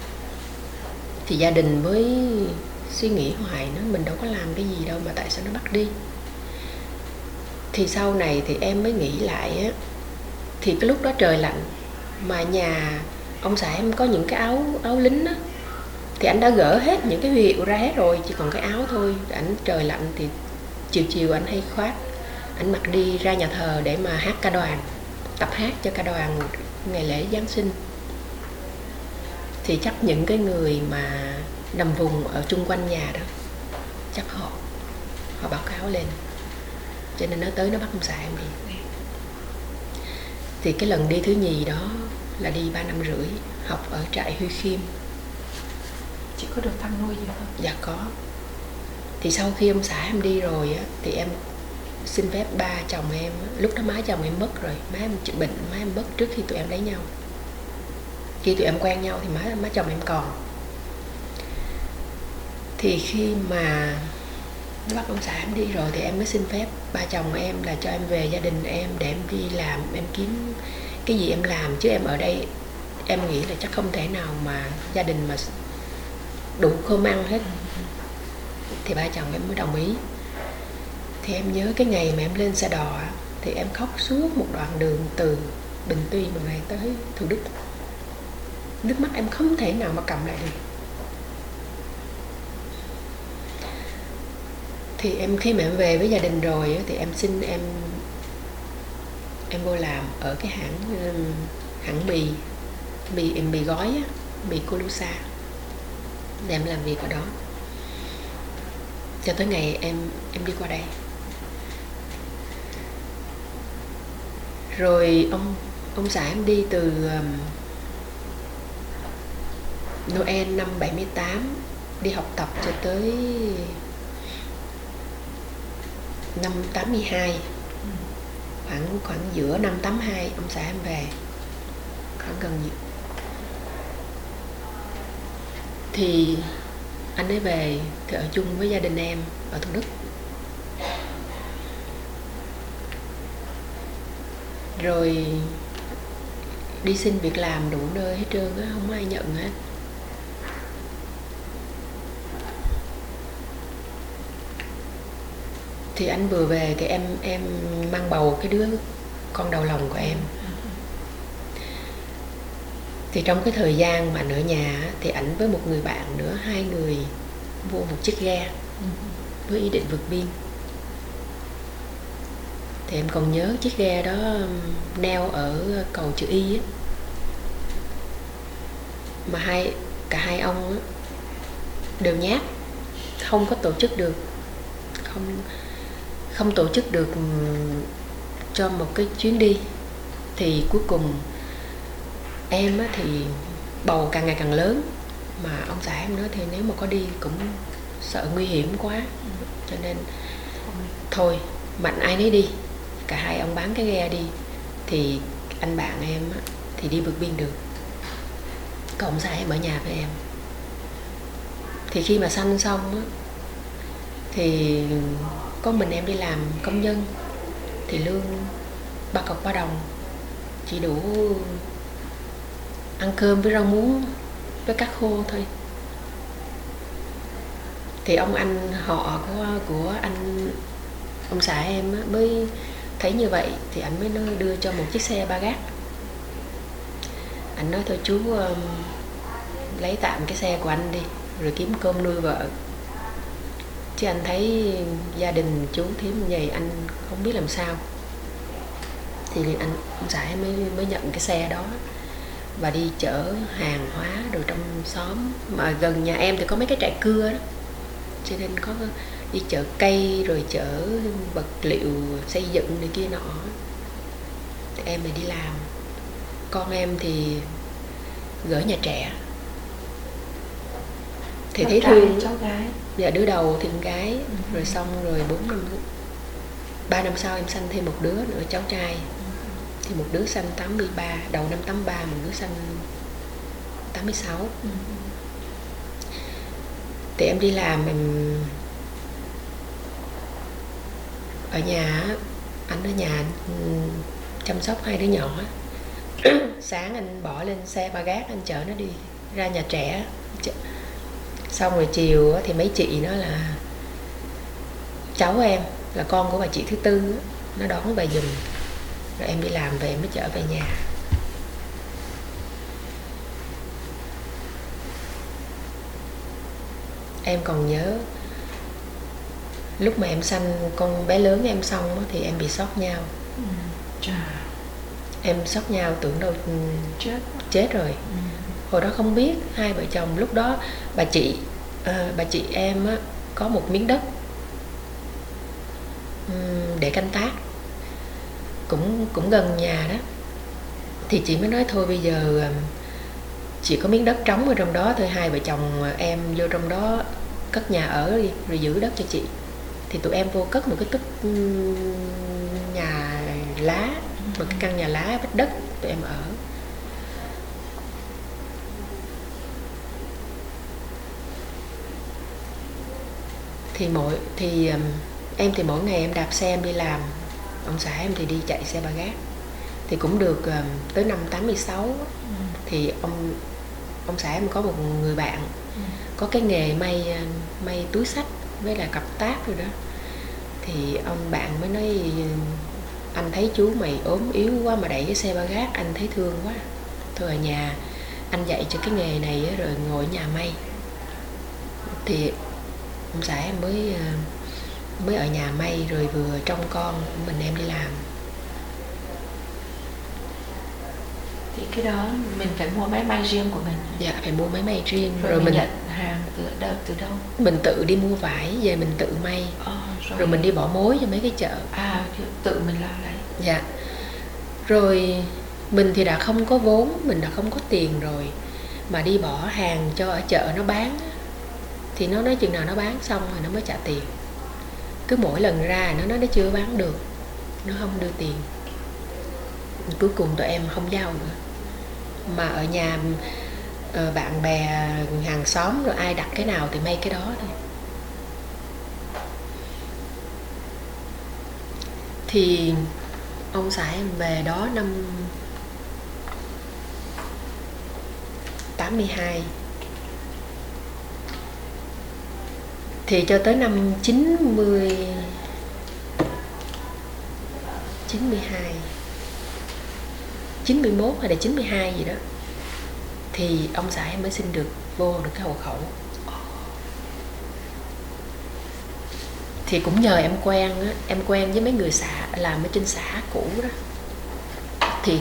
Thì gia đình mới suy nghĩ hoài nữa, mình đâu có làm cái gì đâu mà tại sao nó bắt đi. Thì sau này thì em mới nghĩ lại á, thì cái lúc đó trời lạnh mà nhà ông xã em có những cái áo lính á, thì anh đã gỡ hết những cái huy hiệu ra hết rồi, chỉ còn cái áo thôi. Ảnh trời lạnh thì chiều anh hay khoác, ảnh mặc đi ra nhà thờ để mà hát ca đoàn, tập hát cho ca đoàn ngày lễ Giáng sinh. Thì chắc những cái người mà nằm vùng ở chung quanh nhà đó, chắc họ báo cáo lên, cho nên nó tới nó bắt ông xã em đi. Thì cái lần đi thứ nhì đó là đi 3 năm rưỡi, học ở trại Huy Khiêm. Chị có được thăm nuôi gì không? Dạ có. Thì sau khi ông xã em đi rồi á, thì em xin phép ba chồng em. Lúc đó má chồng em mất rồi, má em chữa bệnh, má em mất trước khi tụi em lấy nhau. Khi tụi em quen nhau thì má chồng em còn. Thì khi mà nó bắt ông xã em đi rồi thì em mới xin phép ba chồng em là cho em về gia đình em để em đi làm, em kiếm cái gì em làm. Chứ em ở đây em nghĩ là chắc không thể nào mà gia đình mà đủ cơm ăn hết. Thì ba chồng em mới đồng ý. Thì em nhớ cái ngày mà em lên xe đò thì em khóc suốt một đoạn đường từ Bình Tuy mà về tới Thủ Đức. Nước mắt em không thể nào mà cầm lại được. Thì em khi mà em về với gia đình rồi thì em xin em vô làm ở cái hãng mì gói á, mì Colusa, để em làm việc ở đó cho tới ngày em đi qua đây. Rồi ông xã em đi từ Noel năm 78 đi học tập cho tới năm 82, khoảng giữa năm 82 ông xã em về, khoảng gần gì. Thì anh ấy về thì ở chung với gia đình em ở Thủ Đức. Rồi đi xin việc làm đủ nơi hết trơn á, không ai nhận hết. Thì anh vừa về thì em mang bầu cái đứa con đầu lòng của em. Thì trong cái thời gian mà anh ở nhà thì ảnh với một người bạn nữa, hai người vô một chiếc ghe với ý định vượt biên. Thì em còn nhớ chiếc ghe đó neo ở cầu chữ Y á, mà cả hai ông á, đều nhát, không có tổ chức được, không tổ chức được cho một cái chuyến đi. Thì cuối cùng em á, thì bầu càng ngày càng lớn, mà ông xã em nói thì nếu mà có đi cũng sợ nguy hiểm quá, cho nên thôi mạnh ai nấy đi. Cả hai ông bán cái ghe đi, thì anh bạn em á, thì đi vượt biên được, còn ông xã em ở nhà với em. Thì khi mà sanh xong á, thì có mình em đi làm công nhân, thì lương 3 cọc 3 đồng, chỉ đủ ăn cơm với rau muống với cá khô thôi. Thì ông anh họ của ông xã em á, mới thấy như vậy thì anh mới đưa cho một chiếc xe ba gác. Anh nói thôi chú lấy tạm cái xe của anh đi, rồi kiếm cơm nuôi vợ. Chứ anh thấy gia đình chú thím như vậy anh không biết làm sao. Thì ông xã em mới nhận cái xe đó và đi chở hàng hóa rồi trong xóm. Mà gần nhà em thì có mấy cái trại cưa đó, cho nên có đi chở cây rồi chở vật liệu xây dựng này kia nọ. Thì em thì đi làm, con em thì gửi nhà trẻ. Thì thấy thương. Cháu gái. Dạ đứa đầu thì con gái, rồi xong rồi 3 năm sau em sanh thêm một đứa nữa, cháu trai. Thì một đứa sanh 83, đầu năm 83, một đứa sanh 86. Thì em đi làm, em ở nhà, anh ở nhà chăm sóc hai đứa nhỏ. Sáng anh bỏ lên xe ba gác, anh chở nó đi ra nhà trẻ. Xong rồi chiều thì mấy chị nó là cháu em là con của bà chị thứ tư, nó đón về giùm. Rồi em đi làm về mới trở về nhà. Em còn nhớ lúc mà em sanh con bé lớn em xong thì em bị sốt nhau. Em sốt nhau tưởng đâu chết rồi. Hồi đó không biết, hai vợ chồng lúc đó bà chị em á, có một miếng đất để canh tác cũng gần nhà đó. Thì chị mới nói thôi bây giờ chỉ có miếng đất trống ở trong đó thôi, hai vợ chồng em vô trong đó cất nhà ở đi, rồi giữ đất cho chị. Thì tụi em vô cất một cái nhà lá, một cái căn nhà lá vách đất tụi em ở. Em thì mỗi ngày em đạp xe em đi làm, ông xã em thì đi chạy xe ba gác. Thì cũng được tới năm 86 thì ông xã em có một người bạn có cái nghề may túi xách với là cặp tác rồi đó. Thì ông bạn mới nói anh thấy chú mày ốm yếu quá mà đẩy cái xe ba gác, anh thấy thương quá, thôi ở nhà anh dạy cho cái nghề này rồi ngồi ở nhà may. Thì ông xã em mới ở nhà may rồi vừa trông con, mình em đi làm. Thì cái đó mình phải mua máy may riêng của mình. Dạ phải mua máy may riêng. Rồi mình nhận hàng từ đâu? Mình tự đi mua vải về mình tự may. Rồi mình đi bỏ mối cho mấy cái chợ. Tự mình lo lấy. Dạ. Rồi mình thì đã không có vốn, mình đã không có tiền rồi, mà đi bỏ hàng cho ở chợ nó bán. Thì nó nói chừng nào nó bán xong rồi nó mới trả tiền. Cứ mỗi lần ra nó nói nó chưa bán được, nó không đưa tiền. Cuối cùng tụi em không giao nữa. Mà ở nhà bạn bè hàng xóm rồi ai đặt cái nào thì may cái đó thôi. Thì ông xã em về đó năm 82. Thì cho tới năm 92, 91 hay là 92 gì đó, thì ông xã em mới xin được cái hộ khẩu. Thì cũng nhờ em quen với mấy người xã làm ở trên xã cũ đó. Thì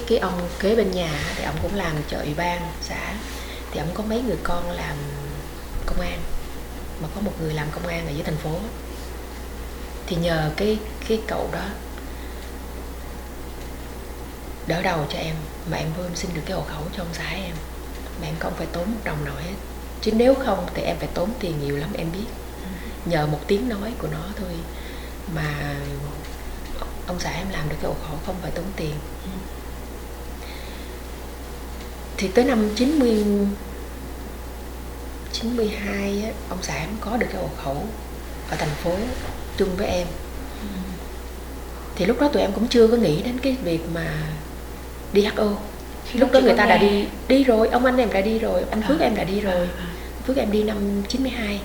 cái ông kế bên nhà thì ông cũng làm cho ủy ban xã. Thì ông có mấy người con làm công an, mà có một người làm công an ở dưới thành phố. Thì nhờ cái cậu đó đỡ đầu cho em mà em vô em xin được cái hộ khẩu cho ông xã em, mà em không phải tốn một đồng nào hết. Chứ nếu không thì em phải tốn tiền nhiều lắm, em biết. Nhờ một tiếng nói của nó thôi mà ông xã em làm được cái hộ khẩu không phải tốn tiền. Thì tới năm 92 á, ông xã em có được cái hộ khẩu ở thành phố chung với em. Thì lúc đó tụi em cũng chưa có nghĩ đến cái việc mà đi HO. Lúc đó người ta đã đi rồi, ông anh em đã đi rồi, anh Phước em đã đi rồi. Phước em đi năm 92.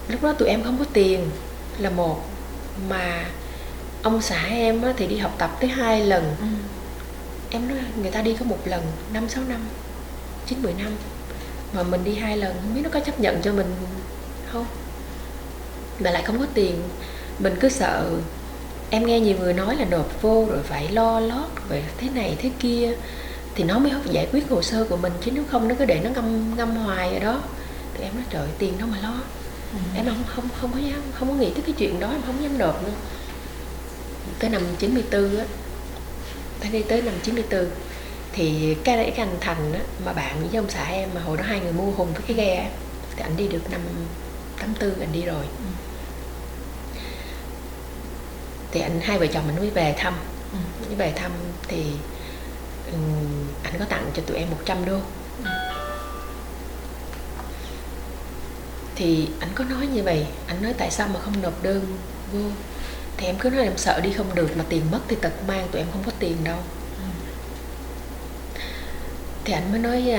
Lúc đó tụi em không có tiền là một, mà ông xã em thì đi học tập tới 2 lần. Em nói người ta đi có một lần 5-6 năm, 9-10 năm, mà mình đi 2 lần, không biết nó có chấp nhận cho mình không, mà lại không có tiền. Mình cứ sợ. Em nghe nhiều người nói là nộp vô rồi phải lo lót, rồi thế này thế kia thì nó mới giải quyết hồ sơ của mình, chứ nếu không nó cứ để nó ngâm hoài ở đó. Thì em nói trời, tiền đâu mà lo. Em không có dám, không có nghĩ tới cái chuyện đó, em không dám nộp nữa. Tới năm 94 á, tới năm 94 thì cái anh Thành á, mà bạn với ông xã em, mà hồi đó hai người mua Hùng với cái ghe á, thì anh đi được năm 84, anh đi rồi. Thì hai vợ chồng mình mới về thăm. Mới về thăm thì anh có tặng cho tụi em 100 đô. Thì anh có nói như vậy, anh nói tại sao mà không nộp đơn vô. Thì em cứ nói em sợ đi không được, mà tiền mất thì tật mang, tụi em không có tiền đâu. Thì anh mới nói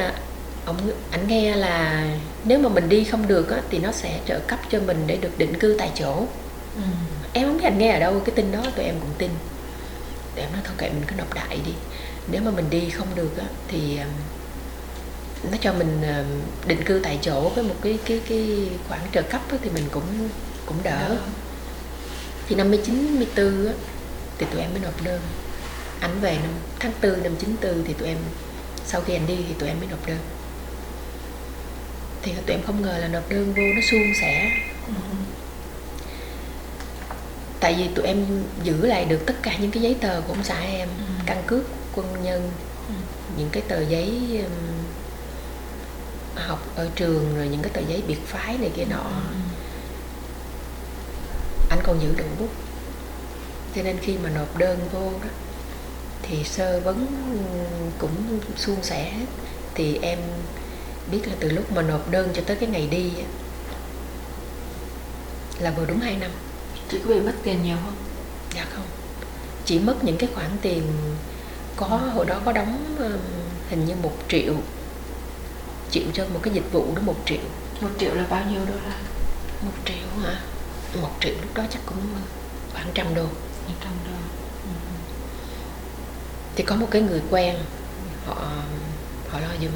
anh nghe là nếu mà mình đi không được á, thì nó sẽ trợ cấp cho mình để được định cư tại chỗ. Em không biết anh nghe ở đâu cái tin đó, tụi em cũng tin. Tụi em nói thôi kệ, mình cứ nộp đại đi. Nếu mà mình đi không được á, thì nó cho mình định cư tại chỗ với một cái khoản trợ cấp á, thì mình cũng đỡ. Thì năm 94 á, thì tụi em mới nộp đơn. Anh về tháng 4 năm 94 thì tụi em, sau khi anh đi thì tụi em mới nộp đơn. Thì tụi em không ngờ là nộp đơn vô nó suôn sẻ. Tại vì tụi em giữ lại được tất cả những cái giấy tờ của ông xã em, căn cước quân nhân, những cái tờ giấy học ở trường, rồi những cái tờ giấy biệt phái này kia nọ. Anh còn giữ đủ. Cho nên khi mà nộp đơn vô đó thì sơ vấn cũng suôn sẻ hết. Thì em biết là từ lúc mà nộp đơn cho tới cái ngày đi là vừa đúng 2 năm. Chị có bị mất tiền nhiều không? Dạ không, chỉ mất những cái khoản tiền hồi đó có đóng hình như 1 triệu cho một cái dịch vụ đó. 1 triệu. 1 triệu là bao nhiêu đô la? 1 triệu hả? 1 triệu lúc đó chắc cũng khoảng 100 đô. 100 đô. Thì có một cái người quen họ lo giùm.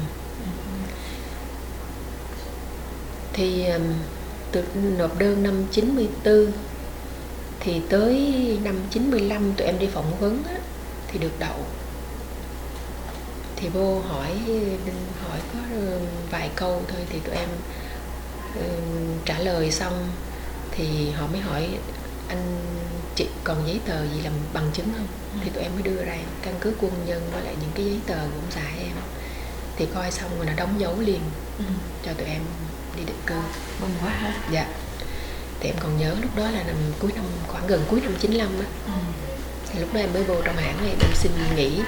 Thì từ nộp đơn năm 94 thì tới năm 95 tụi em đi phỏng vấn á, thì được đậu. Thì vô hỏi có vài câu thôi thì tụi em trả lời xong thì họ mới hỏi anh chị còn giấy tờ gì làm bằng chứng không? Thì tụi em mới đưa ra căn cước quân nhân với lại những cái giấy tờ của ông xã em. Thì coi xong rồi là đóng dấu liền cho tụi em đi định cư. Mừng quá ha. Dạ. Thì em còn nhớ lúc đó là năm cuối năm, khoảng gần cuối năm 95 á. Thì lúc đó em mới vô trong hãng em xin nghỉ.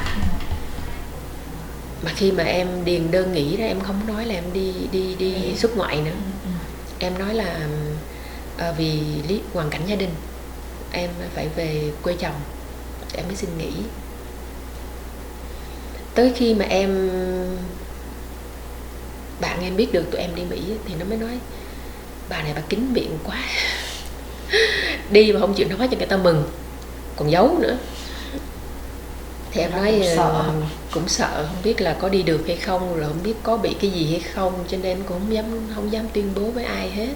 Mà khi mà em điền đơn nghỉ đó, em không nói là em đi xuất ngoại nữa. Em nói là vì hoàn cảnh gia đình em phải về quê chồng, em mới xin nghỉ. Tới khi mà bạn em biết được tụi em đi Mỹ thì nó mới nói bà này bà kín miệng quá. Đi mà không chịu nói cho người ta mừng, còn giấu nữa. Thì em nói cũng sợ không biết là có đi được hay không, rồi không biết có bị cái gì hay không, cho nên em cũng không dám tuyên bố với ai hết.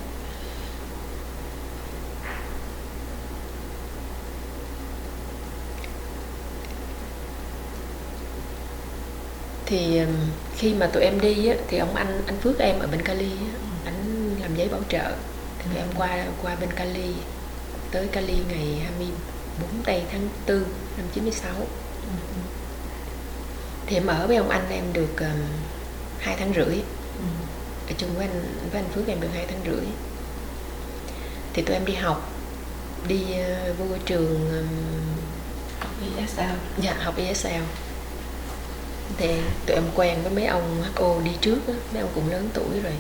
Thì khi mà tụi em đi á, thì ông anh Phước em ở bên Cali á, anh làm giấy bảo trợ. Thì em qua bên Cali, tới Cali ngày 24 tây tháng 4 năm 96. Thì em ở với ông anh em được 2 tháng rưỡi. Ở chung với anh Phước em được 2 tháng rưỡi. Thì tụi em đi học, đi vô trường học ESL. Dạ, học ESL. Thì tụi em quen với mấy ông HO đi trước á, mấy ông cũng lớn tuổi rồi.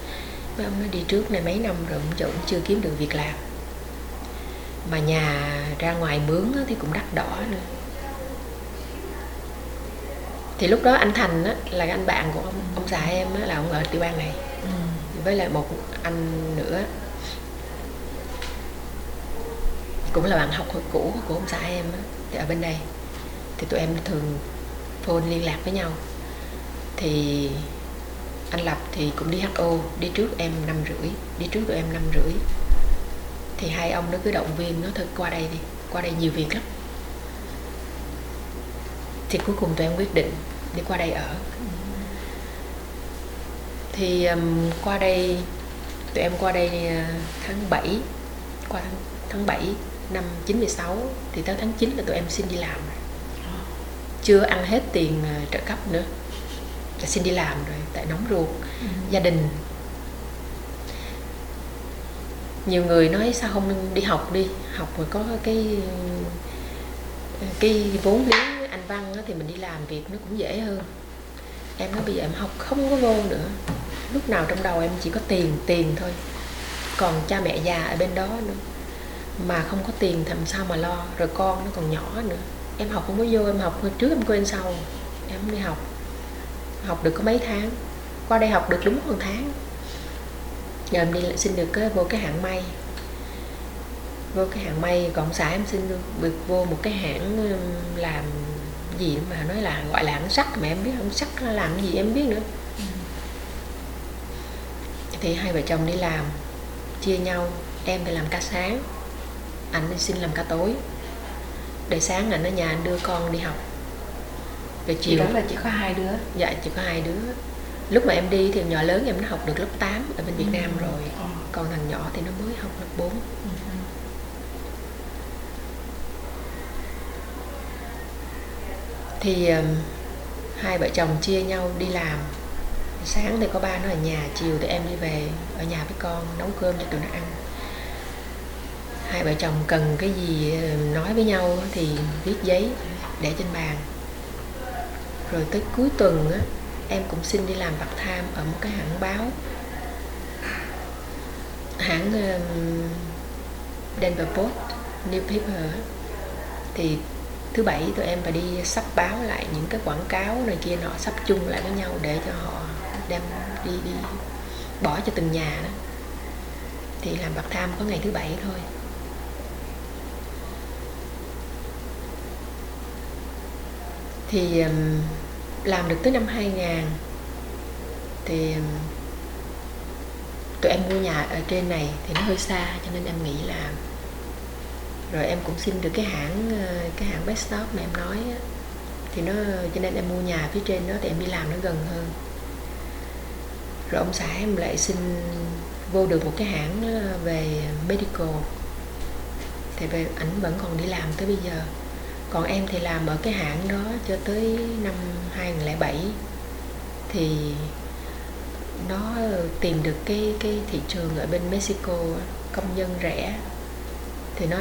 Mấy ông nó đi trước này mấy năm rồi cũng chưa kiếm được việc làm. Mà nhà ra ngoài mướn á, thì cũng đắt đỏ nữa. Thì lúc đó anh Thành á, là anh bạn của ông xã em á, là ông ở tiểu bang này. Với lại một anh nữa cũng là bạn học hồi cũ của ông xã em á, thì ở bên đây. Thì tụi em thường phone liên lạc với nhau. Thì anh Lập thì cũng đi HO, đi trước em 5 rưỡi, đi trước tụi em 5 rưỡi. Thì hai ông nó cứ động viên nó thôi qua đây đi, qua đây nhiều việc lắm. Thì cuối cùng tụi em quyết định đi qua đây ở. Thì qua đây, tụi em qua đây tháng 7, qua tháng 7 năm 96. Thì tới tháng 9 là tụi em xin đi làm rồi. Chưa ăn hết tiền trợ cấp nữa, là xin đi làm rồi, tại nóng ruột. Gia đình, nhiều người nói sao không đi học đi, học rồi có cái vốn liếng anh văn thì mình đi làm việc nó cũng dễ hơn. Em nói bây giờ em học không có vô nữa, lúc nào trong đầu em chỉ có tiền thôi, còn cha mẹ già ở bên đó nữa, mà không có tiền thì làm sao mà lo, rồi con nó còn nhỏ nữa. Em học không có vô, em học trước em quên sau, em không đi học. Học được có mấy tháng, qua đây học được đúng 1 tháng. Giờ em đi xin được vô cái hãng may, vô cái hãng may, còn xã em xin được vô một cái hãng làm gì mà nói là gọi là hãng sắt, mà em biết hãng sắt làm cái gì em biết nữa. Thì hai vợ chồng đi làm chia nhau, em thì làm ca sáng, anh đi xin làm ca tối, để sáng là ở nhà anh đưa con đi học, rồi chiều đó là chỉ có 2 đứa. Dạ chỉ có 2 đứa. Lúc mà em đi thì nhỏ lớn em nó học được lớp 8 ở bên Việt Nam rồi, còn thằng nhỏ thì nó mới học lớp 4. Thì hai vợ chồng chia nhau đi làm. Sáng thì có ba nó ở nhà, chiều thì em đi về ở nhà với con, nấu cơm cho tụi nó ăn. Hai vợ chồng cần cái gì nói với nhau thì viết giấy để trên bàn. Rồi tới cuối tuần á, em cũng xin đi làm part-time ở một cái hãng báo, hãng Denver Post Newspaper. Thì thứ bảy tụi em phải đi sắp báo lại những cái quảng cáo này kia nọ, sắp chung lại với nhau để cho họ đem đi bỏ cho từng nhà đó. Thì làm part-time có ngày thứ bảy thôi. Thì làm được tới năm 2000 thì tụi em mua nhà ở trên này thì nó hơi xa, cho nên em nghỉ làm. Rồi em cũng xin được cái hãng Best Stop mà em nói á, thì nó cho nên em mua nhà phía trên đó thì em đi làm nó gần hơn. Rồi ông xã em lại xin vô được một cái hãng về medical, thì ảnh vẫn còn đi làm tới bây giờ. Còn em thì làm ở cái hãng đó cho tới năm 2007 thì nó tìm được cái thị trường ở bên Mexico, công nhân rẻ, thì nó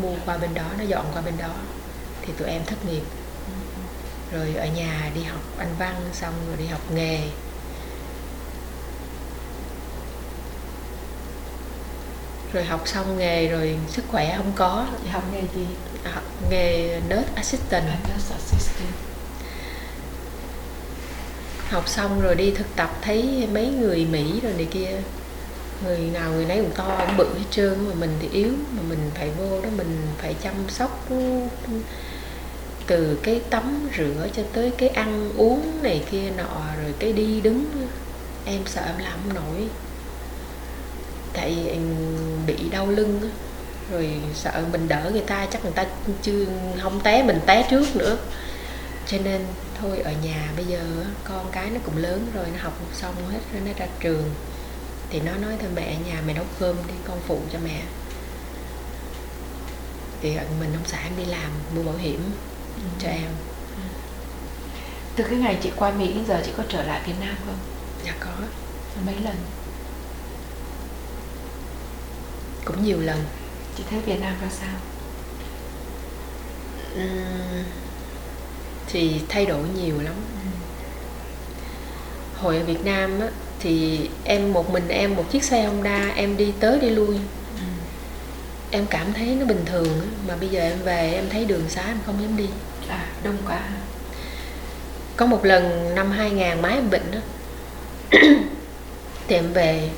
mua qua bên đó, nó dọn qua bên đó, thì tụi em thất nghiệp. Rồi ở nhà đi học Anh văn, xong rồi đi học nghề. Rồi học xong nghề rồi sức khỏe không có. Thì học nghề gì? Học nghề nurse assistant. Nurse assistant. Học xong rồi đi thực tập thấy mấy người Mỹ rồi này kia, người nào người nấy cũng to cũng bự hết trơn, mà mình thì yếu, mà mình phải vô đó, mình phải chăm sóc từ cái tắm rửa cho tới cái ăn uống này kia nọ, rồi cái đi đứng. Em sợ em làm không nổi, tại vì em bị đau lưng á, rồi sợ mình đỡ người ta chắc người ta chưa không té, mình té trước nữa. Cho nên thôi ở nhà, bây giờ con cái nó cũng lớn rồi, nó học xong hết rồi, nó ra trường thì nó nói thôi mẹ, nhà mẹ nấu cơm đi, con phụ cho mẹ. Thì mình ông xã em đi làm mua bảo hiểm cho em. Từ cái ngày chị qua Mỹ đến giờ chị có trở lại Việt Nam không? Dạ có. Mấy lần? Cũng nhiều lần. Chị thấy Việt Nam ra sao? Thì thay đổi nhiều lắm. Hồi ở Việt Nam á, thì em một mình em một chiếc xe Honda, em đi tới đi lui. Em cảm thấy nó bình thường á, mà bây giờ em về em thấy đường xá em không dám đi. Đông quá. Có một lần năm 2000 má em bệnh đó thì em về,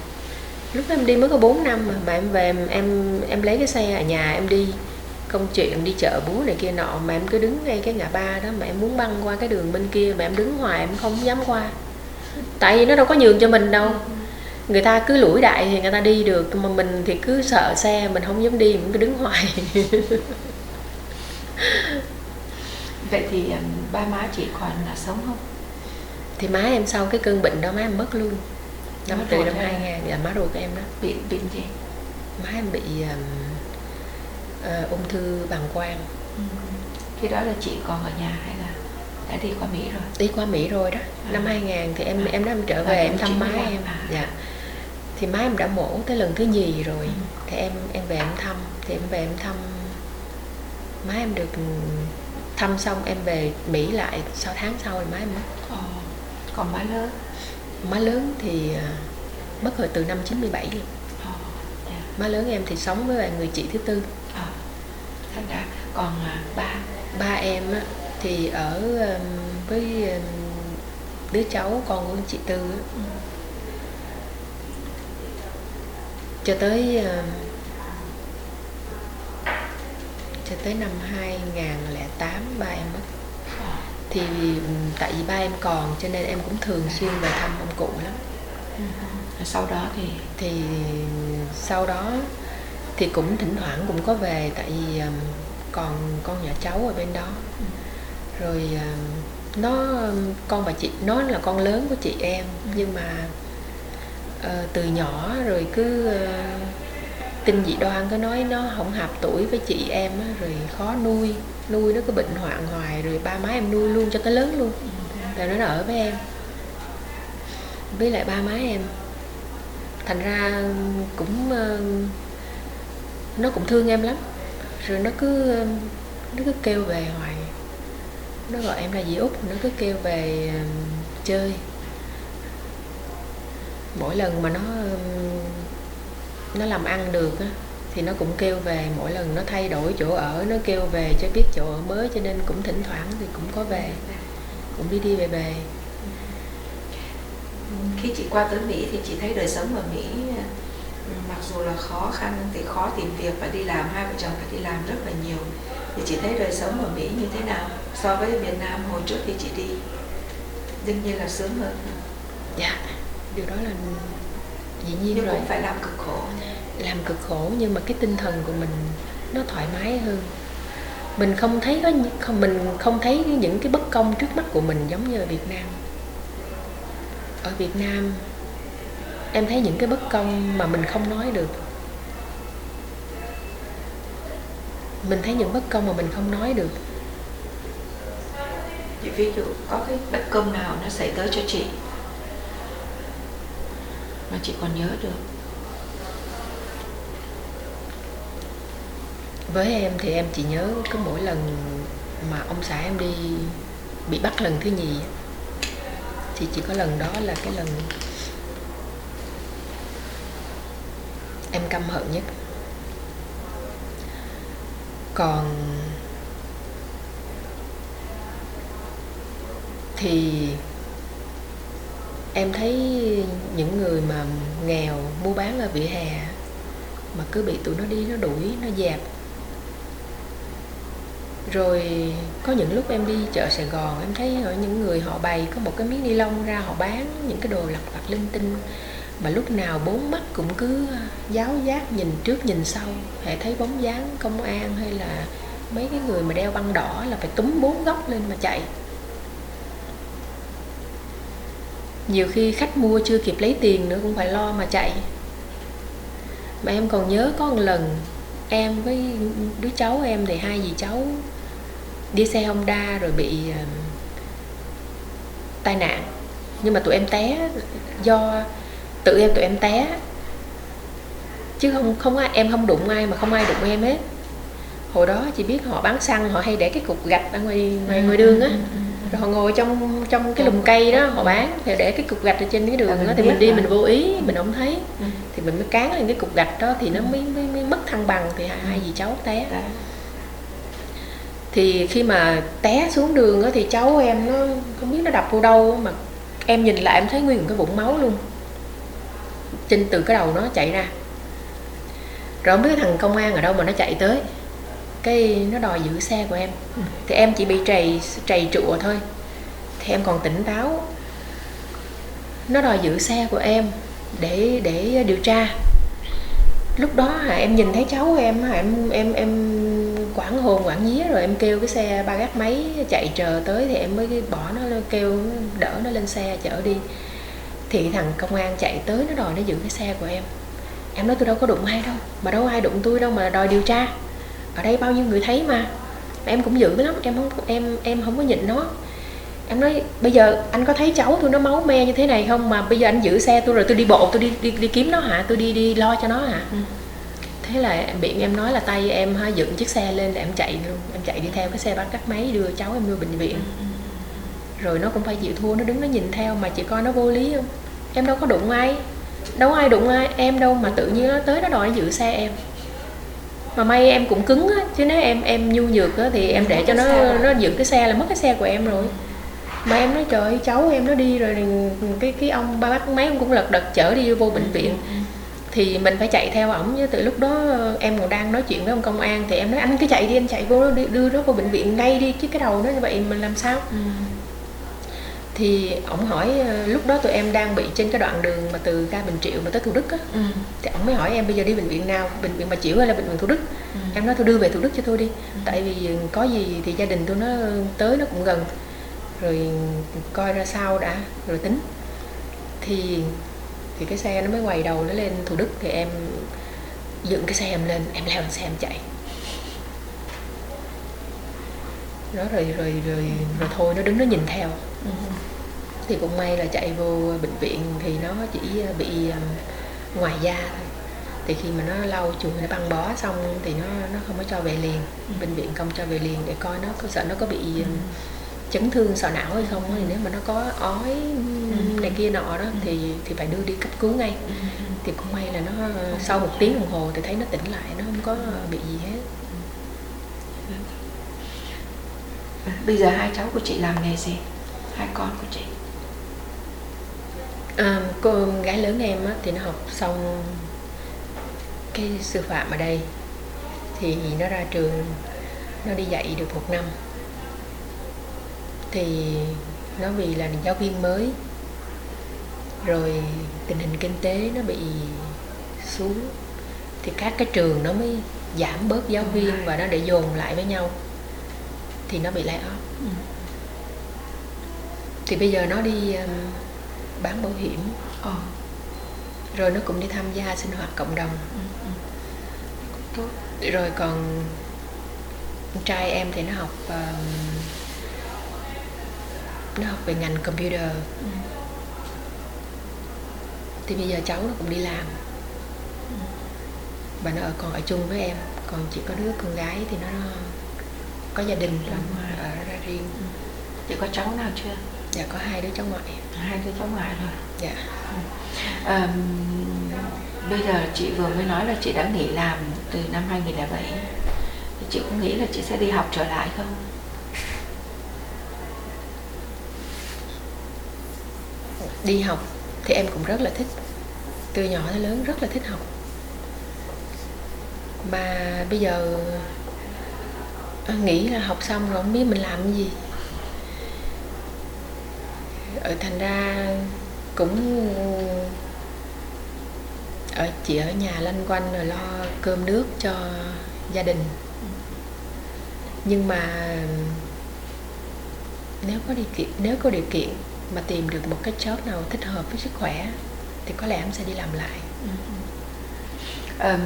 lúc em đi mới có 4 năm mà em về em lấy cái xe ở nhà em đi, công chuyện đi chợ búa này kia nọ, mà em cứ đứng ngay cái ngã ba đó, mà em muốn băng qua cái đường bên kia mà em đứng hoài em không dám qua, tại vì nó đâu có nhường cho mình đâu. Người ta cứ lủi đại thì người ta đi được, mà mình thì cứ sợ xe, mình không dám đi, mình cứ đứng hoài. Vậy thì ba má chị còn là sống không? Thì má em sau cái cơn bệnh đó má em mất luôn. Từ năm 2000, dạ má ruột của em đó. Bệnh gì? Má em bị ung thư bàng quang. Khi đó là chị còn ở nhà hay là đã đi qua Mỹ rồi? Đi qua Mỹ rồi đó. Năm 2000 thì em đã trở về em thăm má em. Dạ. Thì má em đã mổ tới lần thứ nhì rồi. Thì em về em thăm. Thì em về em thăm má em, được thăm xong em về Mỹ lại 6 tháng sau rồi má em mất. Còn má lớn? Má lớn thì mất rồi từ năm 97 luôn. Má lớn em thì sống với người chị thứ tư. Thành ra còn ba em á, thì ở với đứa cháu con của chị Tư á. Cho tới năm 2008 ba em mất. Thì tại vì ba em còn cho nên em cũng thường xuyên về thăm ông cụ lắm. Sau đó thì sau đó thì cũng thỉnh thoảng cũng có về, tại vì còn con nhỏ cháu ở bên đó. Rồi con và chị nó là con lớn của chị em, nhưng mà từ nhỏ rồi cứ tin dị đoan, cứ nói nó không hợp tuổi với chị em á, rồi khó nuôi nó cứ bệnh hoạn hoài, rồi ba má em nuôi luôn cho tới lớn luôn. Rồi nó ở với em, với lại ba má em, thành ra cũng nó cũng thương em lắm. Rồi nó cứ kêu về hoài, nó gọi em là dì Út, nó cứ kêu về chơi. Mỗi lần mà nó làm ăn được á, thì nó cũng kêu về. Mỗi lần nó thay đổi chỗ ở nó kêu về cho biết chỗ ở mới, cho nên cũng thỉnh thoảng thì cũng có về, cũng đi về. Khi chị qua tới Mỹ thì chị thấy đời sống ở Mỹ mặc dù là khó khăn thì khó tìm việc và đi làm, hai vợ chồng phải đi làm rất là nhiều, thì chị thấy đời sống ở Mỹ như thế nào so với Việt Nam hồi trước khi chị đi? Đương nhiên là sướng hơn. Dạ, điều đó là dĩ nhiên. Nhưng rồi cũng phải làm cực khổ. Làm cực khổ nhưng mà cái tinh thần của mình nó thoải mái hơn. Mình không thấy những cái bất công trước mắt của mình giống như ở Việt Nam. Ở Việt Nam em thấy những cái bất công mà mình không nói được. Mình thấy những bất công mà mình không nói được. Ví dụ có cái bất công nào nó xảy tới cho chị mà chị còn nhớ được? Với em thì em chỉ nhớ có mỗi lần mà ông xã em đi bị bắt lần thứ nhì, thì chỉ có lần đó là cái lần em căm hận nhất. Còn thì em thấy những người mà nghèo mua bán ở vỉa hè mà cứ bị tụi nó đi, nó đuổi, nó dẹp. Rồi có những lúc em đi chợ Sài Gòn, em thấy ở những người họ bày có một cái miếng ni lông ra, họ bán những cái đồ lặt vặt linh tinh, mà lúc nào bốn mắt cũng cứ giáo giác nhìn trước nhìn sau. Hễ thấy bóng dáng công an hay là mấy cái người mà đeo băng đỏ là phải túm 4 góc lên mà chạy. Nhiều khi khách mua chưa kịp lấy tiền nữa cũng phải lo mà chạy. Mà em còn nhớ có một lần em với đứa cháu em thì hai dì cháu đi xe Honda rồi bị tai nạn. Nhưng mà tụi em té do tụi em té, chứ em không đụng ai, mà không ai đụng em hết. Hồi đó chị biết họ bán xăng, họ hay để cái cục gạch ở ngoài đường á, rồi họ ngồi trong cái lùm cây đó họ bán, thì để cái cục gạch ở trên cái đường đó, thì mình đi mình vô ý mình không thấy, thì mình mới cán lên cái cục gạch đó thì nó mới mất thăng bằng, thì hai dì cháu té. Thì khi mà té xuống đường đó, thì cháu em nó không biết nó đập vô đâu, mà em nhìn lại em thấy nguyên một cái vũng máu luôn từ cái đầu nó chạy ra. Rồi không biết thằng công an ở đâu mà nó chạy tới, cái nó đòi giữ xe của em. Thì em chỉ bị trầy trụa thôi, thì em còn tỉnh táo. Nó đòi giữ xe của em để điều tra. Lúc đó em nhìn thấy cháu em quảng hồn quảng vía rồi, em kêu cái xe ba gác máy chạy chờ tới thì em mới bỏ nó, kêu đỡ nó lên xe chở đi. Thì thằng công an chạy tới nó đòi nó giữ cái xe của em. Em nói tôi đâu có đụng ai đâu, mà đâu ai đụng tôi đâu mà đòi điều tra. Ở đây bao nhiêu người thấy mà em cũng dữ lắm, em không có nhịn nó. Em nói bây giờ anh có thấy cháu tôi nó máu me như thế này không, mà bây giờ anh giữ xe tôi rồi tôi đi bộ, tôi đi kiếm nó hả, tôi đi lo cho nó hả? Thế là biện em nói là tay em dựng chiếc xe lên để em chạy luôn, em chạy đi theo cái xe bắt cắt máy đưa cháu em đưa bệnh viện. Rồi nó cũng phải chịu thua, nó đứng nó nhìn theo, mà chị coi nó vô lý không? Em đâu có đụng ai, đâu ai đụng ai em đâu mà tự nhiên nó tới nó đòi giữ xe em. Mà may em cũng cứng á, chứ nếu em nhu nhược á thì em để cho nó giữ cái xe là mất cái xe của em rồi. Mà em nói trời ơi, cháu em nó đi rồi, cái ông ba bác máy ông cũng lật đật chở đi vô bệnh viện. Thì mình phải chạy theo ổng, chứ từ lúc đó em còn đang nói chuyện với ông công an thì em nói anh cứ chạy đi, anh chạy vô đưa nó vô bệnh viện ngay đi, chứ cái đầu nó như vậy mình làm sao? Thì ổng hỏi, lúc đó tụi em đang bị trên cái đoạn đường mà từ ga Bình Triệu mà tới Thủ Đức á. Thì ổng mới hỏi em bây giờ đi bệnh viện nào, bệnh viện Bà Chiểu hay là bệnh viện Thủ Đức? Em nói thôi đưa về Thủ Đức cho tôi đi, tại vì có gì thì gia đình tôi nó tới nó cũng gần, rồi coi ra sao đã rồi tính. Thì cái xe nó mới quay đầu nó lên Thủ Đức, thì em dựng cái xe em lên, em leo lên xe em chạy. Đó rồi thôi nó đứng nó nhìn theo. Thì cũng may là chạy vô bệnh viện thì nó chỉ bị ngoài da thôi. Thì khi mà nó lau chùi, nó băng bó xong thì nó không có cho về liền. Bệnh viện không cho về liền để coi nó có sợ nó có bị chấn thương sọ não hay không. Thì nếu mà nó có ói này kia nọ đó thì phải đưa đi cấp cứu ngay. Thì cũng may là nó sau 1 tiếng đồng hồ thì thấy nó tỉnh lại, nó không có bị gì hết. Bây giờ hai cháu của chị làm nghề gì? Hai con của chị? Cô gái lớn em á, thì nó học xong cái sư phạm ở đây, thì nó ra trường nó đi dạy được 1 năm. Thì nó vì là giáo viên mới, rồi tình hình kinh tế nó bị xuống, thì các cái trường nó mới giảm bớt giáo viên và nó để dồn lại với nhau, thì nó bị lay off. Thì bây giờ nó đi bán bảo hiểm, rồi nó cũng đi tham gia sinh hoạt cộng đồng. Tốt. Rồi còn con trai em thì nó học về ngành computer. Thì bây giờ cháu nó cũng đi làm, và nó còn ở chung với em. Còn chỉ có đứa con gái thì nó có gia đình rồi, ở ra riêng. Chị có cháu nào chưa? Dạ có 2 đứa cháu ngoại. 2 đứa cháu ngoại rồi. Dạ. Bây giờ chị vừa mới nói là chị đã nghỉ làm từ năm 2007. Thì chị có nghĩ là chị sẽ đi học trở lại không? Đi học thì em cũng rất là thích, từ nhỏ tới lớn rất là thích học. Mà bây giờ nghĩ là học xong rồi không biết mình làm cái gì. Thành ra cũng chỉ ở nhà loanh quanh rồi lo cơm nước cho gia đình. Nhưng mà nếu có điều kiện mà tìm được một cái job nào thích hợp với sức khỏe thì có lẽ em sẽ đi làm lại.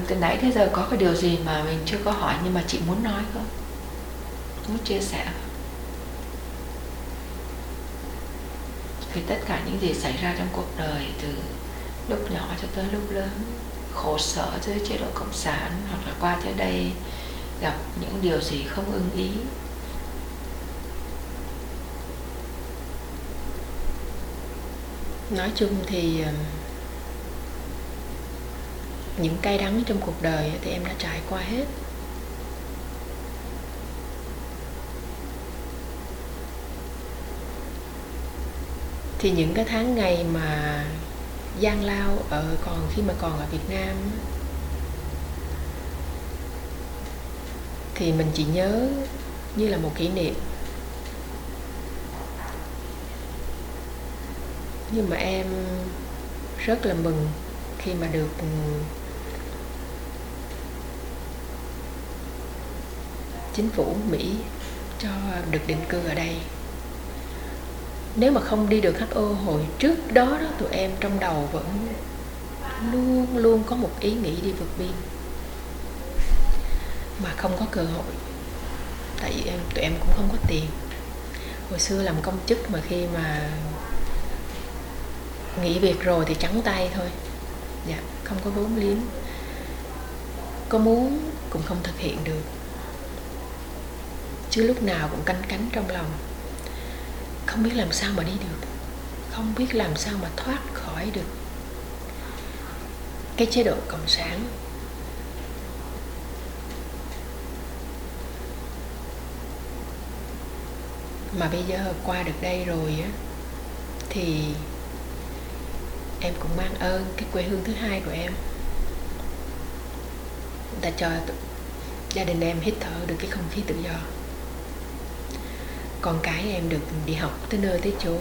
Từ nãy tới giờ có cái điều gì mà mình chưa có hỏi nhưng mà chị muốn nói không? Muốn chia sẻ không? Vì tất cả những gì xảy ra trong cuộc đời, từ lúc nhỏ cho tới lúc lớn, khổ sở dưới chế độ cộng sản, hoặc là qua tới đây gặp những điều gì không ưng ý, nói chung thì những cay đắng trong cuộc đời thì em đã trải qua hết. Thì những cái tháng ngày mà gian lao khi mà còn ở Việt Nam, thì mình chỉ nhớ như là một kỷ niệm. Nhưng mà em rất là mừng khi mà được chính phủ Mỹ cho được định cư ở đây. Nếu mà không đi được HO hồi trước đó, tụi em trong đầu vẫn luôn luôn có một ý nghĩ đi vượt biên mà không có cơ hội. Tại vì tụi em cũng không có tiền. Hồi xưa làm công chức mà khi mà nghỉ việc rồi thì trắng tay thôi. Dạ, không có vốn liếng. Có muốn cũng không thực hiện được. Chứ lúc nào cũng canh cánh trong lòng. Không biết làm sao mà đi được. Không biết làm sao mà thoát khỏi được cái chế độ cộng sản. Mà bây giờ qua được đây rồi á, thì em cũng mang ơn cái quê hương thứ hai của em. Đã cho gia đình em hít thở được cái không khí tự do. Con cái em được đi học tới nơi tới chốn.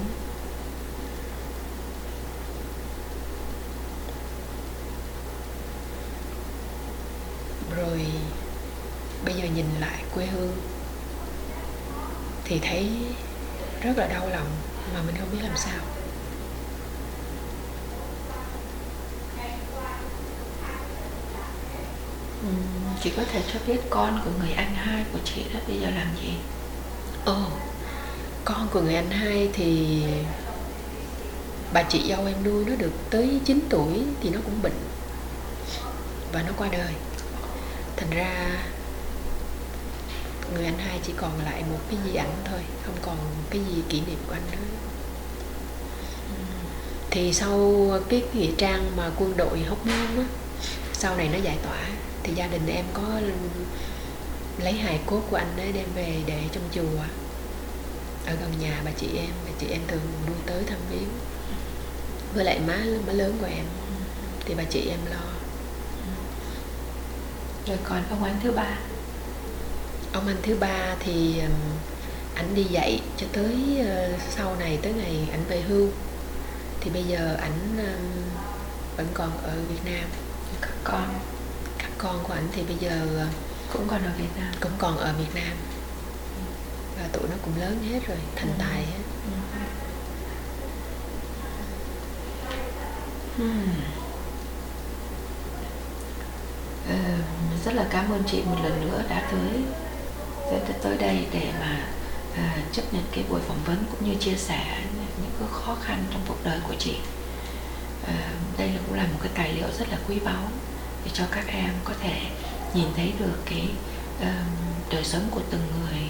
Rồi bây giờ nhìn lại quê hương thì thấy rất là đau lòng mà mình không biết làm sao. Chị có thể cho biết con của người anh hai của chị đó bây giờ làm gì? Con của người anh hai thì bà chị dâu em nuôi nó được tới 9 tuổi thì nó cũng bệnh và nó qua đời. Thành ra người anh hai chỉ còn lại một cái di ảnh thôi, không còn cái gì kỷ niệm của anh nữa. Thì sau cái nghĩa trang mà quân đội Hóc Môn á, sau này nó giải tỏa thì gia đình em có lấy hài cốt của anh ấy đem về để trong chùa ở gần nhà bà chị em thường lui tới thăm viếng, với lại má lớn của em thì bà chị em lo. Rồi còn ông anh thứ ba? Ông anh thứ ba thì ảnh đi dạy cho tới sau này, tới ngày ảnh về hưu thì bây giờ ảnh vẫn còn ở Việt Nam. Các con của ảnh thì bây giờ cũng còn ở Việt Nam. Cũng còn ở Việt Nam. Và tụi nó cũng lớn hết rồi, thành tài hết. Rất là cảm ơn chị một lần nữa đã tới đây để mà chấp nhận cái buổi phỏng vấn cũng như chia sẻ những cái khó khăn trong cuộc đời của chị. Đây cũng là một cái tài liệu rất là quý báu để cho các em có thể nhìn thấy được cái đời sống của từng người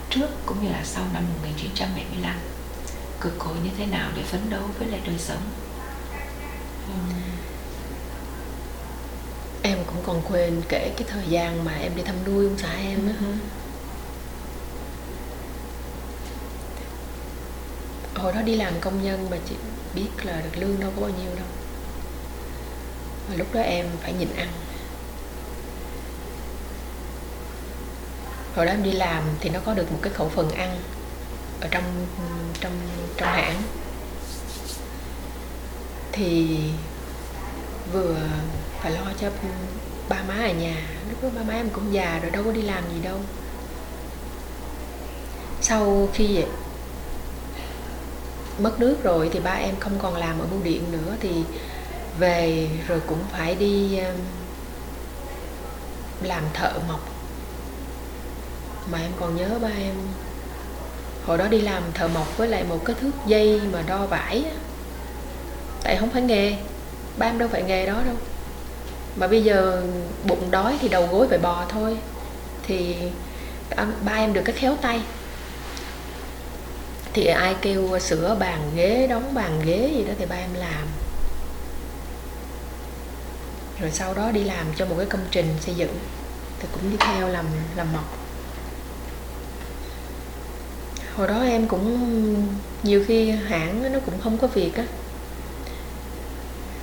trước cũng như là sau năm 1975, cực khổ như thế nào để phấn đấu với lại đời sống. Em cũng còn quên kể cái thời gian mà em đi thăm nuôi ông xã em á. Hồi đó đi làm công nhân mà chị biết là được lương đâu có bao nhiêu đâu. Mà lúc đó em phải nhịn ăn. Hồi đó em đi làm thì nó có được một cái khẩu phần ăn ở trong hãng. Thì vừa phải lo cho ba má ở nhà. Lúc đó ba má em cũng già rồi, đâu có đi làm gì đâu. Sau khi mất nước rồi thì ba em không còn làm ở bưu điện nữa, thì về rồi cũng phải đi làm thợ mộc. Mà em còn nhớ ba em hồi đó đi làm thợ mộc với lại một cái thước dây mà đo vải á. Tại không phải nghề, ba em đâu phải nghề đó đâu. Mà bây giờ bụng đói thì đầu gối phải bò thôi. Thì ba em được cái khéo tay. Thì ai kêu sửa bàn ghế, đóng bàn ghế gì đó thì ba em làm. Rồi sau đó đi làm cho một cái công trình xây dựng thì cũng đi theo làm mộc. Hồi đó em cũng nhiều khi hãng nó cũng không có việc á.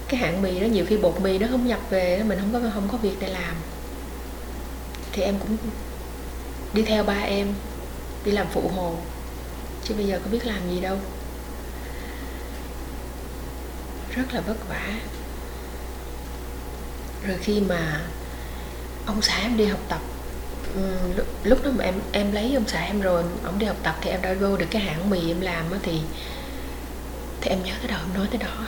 Cái hãng mì đó nhiều khi bột mì nó không nhập về, mình không có việc để làm. Thì em cũng đi theo ba em đi làm phụ hồ, chứ bây giờ có biết làm gì đâu. Rất là vất vả. Rồi khi mà ông xã em đi học tập, lúc đó mà em lấy ông xã em rồi, ông đi học tập thì em đã vô được cái hãng mì em làm á, thì em nhớ tới đâu em nói tới đó.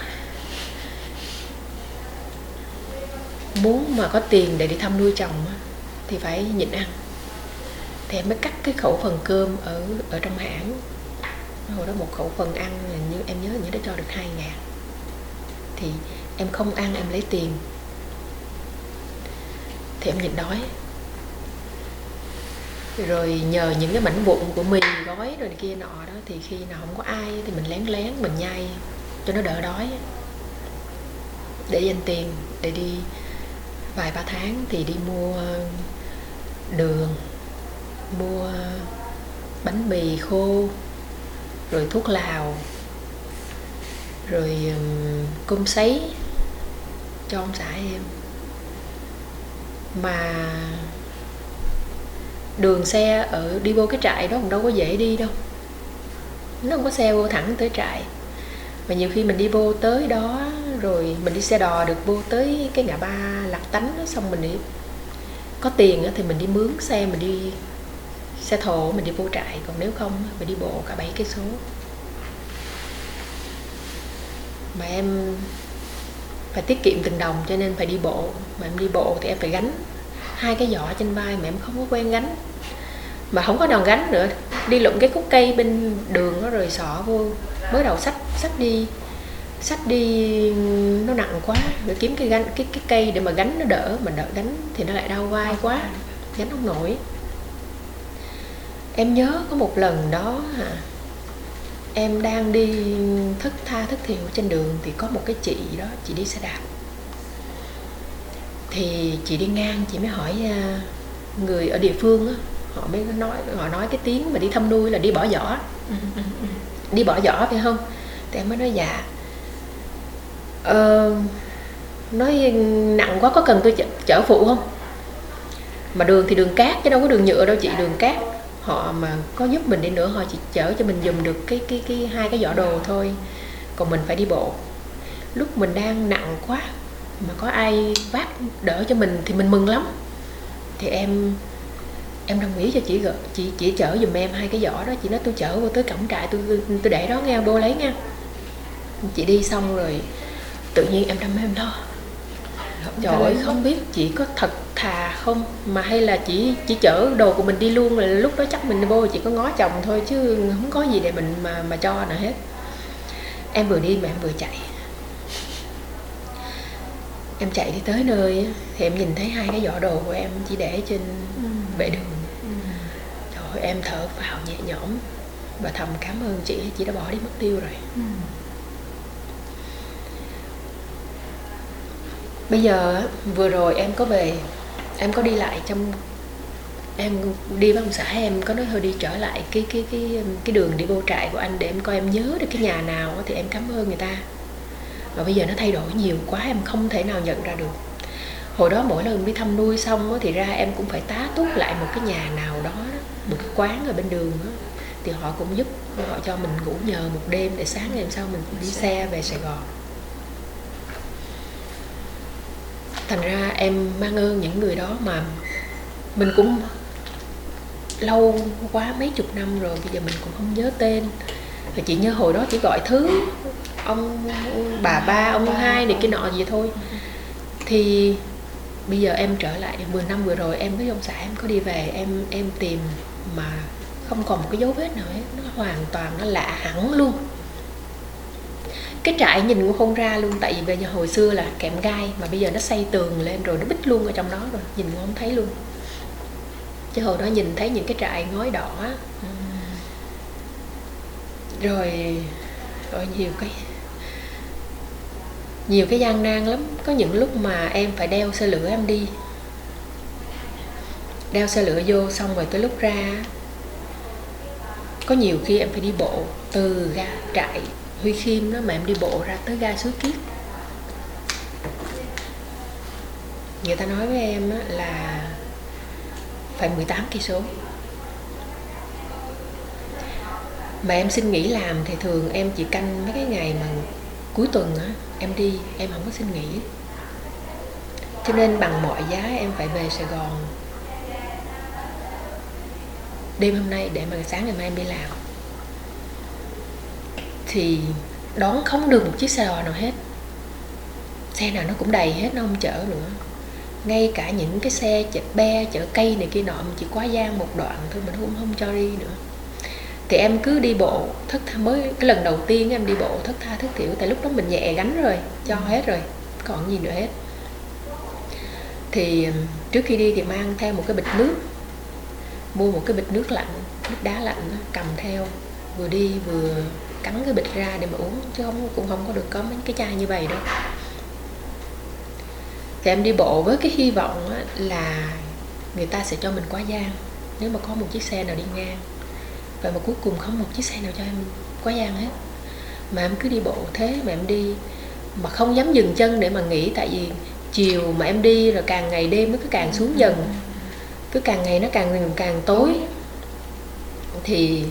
Muốn mà có tiền để đi thăm nuôi chồng á, thì phải nhịn ăn. Thì em mới cắt cái khẩu phần cơm ở trong hãng. Hồi đó một khẩu phần ăn là như em nhớ như đã cho được 2.000. Thì em không ăn, em lấy tiền thì em nhịn đói. Rồi nhờ những cái mảnh vụn của mì gói rồi này kia nọ đó, thì khi nào không có ai thì mình lén lén mình nhai cho nó đỡ đói, để dành tiền để đi vài ba tháng thì đi mua đường, mua bánh mì khô, rồi thuốc lào, rồi cơm sấy cho ông xã em. Mà đường xe ở đi vô cái trại đó cũng đâu có dễ đi đâu, nó không có xe vô thẳng tới trại. Mà nhiều khi mình đi vô tới đó rồi mình đi xe đò được vô tới cái ngã ba Lạc Tánh đó, xong mình đi có tiền thì mình đi mướn xe, mình đi xe thồ mình đi vô trại, còn nếu không mình đi bộ cả 7 cây số. Mà em phải tiết kiệm từng đồng cho nên phải đi bộ. Mà em đi bộ thì em phải gánh 2 cái giỏ trên vai mà em không có quen gánh, mà không có đòn gánh nữa. Đi lụm cái khúc cây bên đường đó rồi xỏ vô, mới đầu xách đi nó nặng quá, rồi kiếm cái cây để mà gánh nó đỡ, mà đỡ gánh thì nó lại đau vai quá, gánh không nổi. Em nhớ có một lần đó em đang đi thất thiểu trên đường, thì có một cái chị đó, chị đi xe đạp. Thì chị đi ngang, chị mới hỏi người ở địa phương á, họ nói cái tiếng mà đi thăm nuôi là đi bỏ giỏ. Đi bỏ giỏ phải không? Thì em mới nói dạ. Nói nặng quá có cần tôi chở phụ không? Mà đường thì đường cát chứ đâu có đường nhựa đâu chị, đường cát. Họ mà có giúp mình đi nữa họ chỉ chở cho mình giùm được cái 2 cái giỏ đồ thôi, còn mình phải đi bộ. Lúc mình đang nặng quá mà có ai vác đỡ cho mình thì mình mừng lắm. Thì em đồng ý cho chị chở giùm em 2 cái giỏ đó. Chị nói tôi chở vô tới cổng trại, tôi để đó nghe, vô lấy nha. Chị đi xong rồi tự nhiên em đâm em lo, trời ơi không biết chị có thật thà không, mà hay là chỉ chở đồ của mình đi luôn, là lúc đó chắc mình vô chỉ có ngó chồng thôi chứ không có gì để mình mà cho nào hết. Em vừa đi mà em vừa chạy. Em chạy đi tới nơi thì em nhìn thấy 2 cái giỏ đồ của em chỉ để trên bệ đường. Trời ơi, em thở phào nhẹ nhõm và thầm cảm ơn chị đã bỏ đi mất tiêu rồi. Bây giờ vừa rồi em có về, em có đi lại trong, em đi với ông xã em có nói thôi đi trở lại cái đường đi vô trại của anh để em coi em nhớ được cái nhà nào thì em cảm ơn người ta. Mà bây giờ nó thay đổi nhiều quá, em không thể nào nhận ra được. Hồi đó mỗi lần đi thăm nuôi xong thì ra em cũng phải tá túc lại một cái nhà nào đó, một cái quán ở bên đường đó, thì họ cũng giúp, họ cho mình ngủ nhờ một đêm để sáng ngày hôm sau mình đi xe về Sài Gòn. Thành ra em mang ơn những người đó, mà mình cũng lâu quá, mấy chục năm rồi, bây giờ mình cũng không nhớ tên. Và chị nhớ hồi đó chỉ gọi thứ ông bà ba, ông hai này kia nọ gì thôi. Thì bây giờ em trở lại 10 năm vừa rồi, em với ông xã em có đi về, em tìm mà không còn một cái dấu vết nào hết. Nó hoàn toàn nó lạ hẳn luôn. Cái trại nhìn cũng không ra luôn, tại vì bây giờ hồi xưa là kẽm gai, mà bây giờ nó xây tường lên rồi, nó bít luôn ở trong đó rồi, nhìn cũng không thấy luôn. Chứ hồi đó nhìn thấy những cái trại ngói đỏ rồi nhiều cái gian nan lắm. Có những lúc mà em phải đeo xe lửa em đi, đeo xe lửa vô xong rồi tới lúc ra, có nhiều khi em phải đi bộ từ ga trại Huy Khiêm đó mà em đi bộ ra tới ga Suối Kiết. Người ta nói với em là phải 18 cây số Mà em xin nghỉ làm thì thường em chỉ canh mấy cái ngày mà cuối tuần á em đi, em không có xin nghỉ. Cho nên bằng mọi giá em phải về Sài Gòn đêm hôm nay để mà sáng ngày mai em đi làm. Thì đón không được một chiếc xe đò nào hết, xe nào nó cũng đầy hết, nó không chở nữa. Ngay cả những cái xe chở be, chở cây này kia nọ mình chỉ quá gian một đoạn thôi, mình không cho đi nữa. Thì em cứ đi bộ thất tha. Mới cái lần đầu tiên em đi bộ thất tha thất thiểu, tại lúc đó mình nhẹ gánh rồi, cho hết rồi, còn gì nữa hết. Thì trước khi đi thì mang theo một cái bịch nước, mua một cái bịch nước lạnh, nước đá lạnh cầm theo, vừa đi vừa cắn cái bịch ra để mà uống, chứ cũng không có được có mấy cái chai như vậy đâu. Thì em đi bộ với cái hy vọng là người ta sẽ cho mình quá gian nếu mà có một chiếc xe nào đi ngang. Vậy mà cuối cùng không một chiếc xe nào cho em quá gian hết. Mà em cứ đi bộ thế mà em đi mà không dám dừng chân để mà nghỉ. Tại vì chiều mà em đi rồi càng ngày đêm nó cứ càng xuống dần, cứ càng ngày nó càng tối. Thì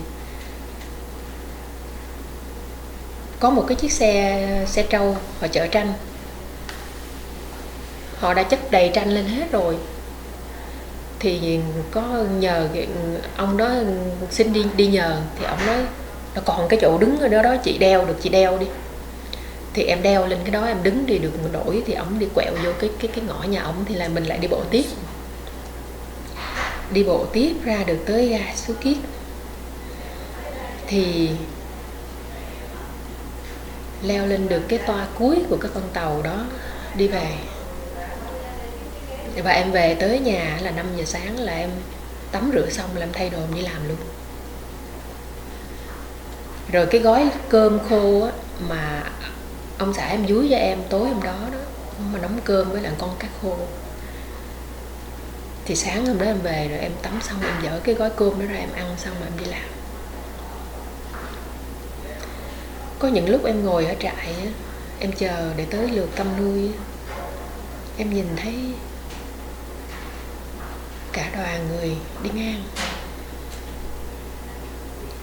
có một cái chiếc xe trâu họ chở tranh, họ đã chất đầy tranh lên hết rồi. Thì có nhờ ông đó xin đi nhờ, thì ông nói nó còn cái chỗ đứng ở đó chị đeo được, chị đeo đi. Thì em đeo lên cái đó, em đứng đi được một nổi. Thì ông đi quẹo vô cái ngõ nhà ông, thì là mình lại đi bộ tiếp. Đi bộ tiếp ra được tới ga Phú Kiết. Thì leo lên được cái toa cuối của cái con tàu đó đi về. Và em về tới nhà là 5 giờ sáng, là em tắm rửa xong là em thay đồ em đi làm luôn. Rồi cái gói cơm khô á, mà ông xã em dúi cho em tối hôm đó đó, mà nấu cơm với lại con cá khô. Thì sáng hôm đó em về rồi em tắm xong em dỡ cái gói cơm đó ra em ăn xong rồi em đi làm. Có những lúc em ngồi ở trại á, em chờ để tới lượt căm nuôi á, em nhìn thấy cả đoàn người đi ngang,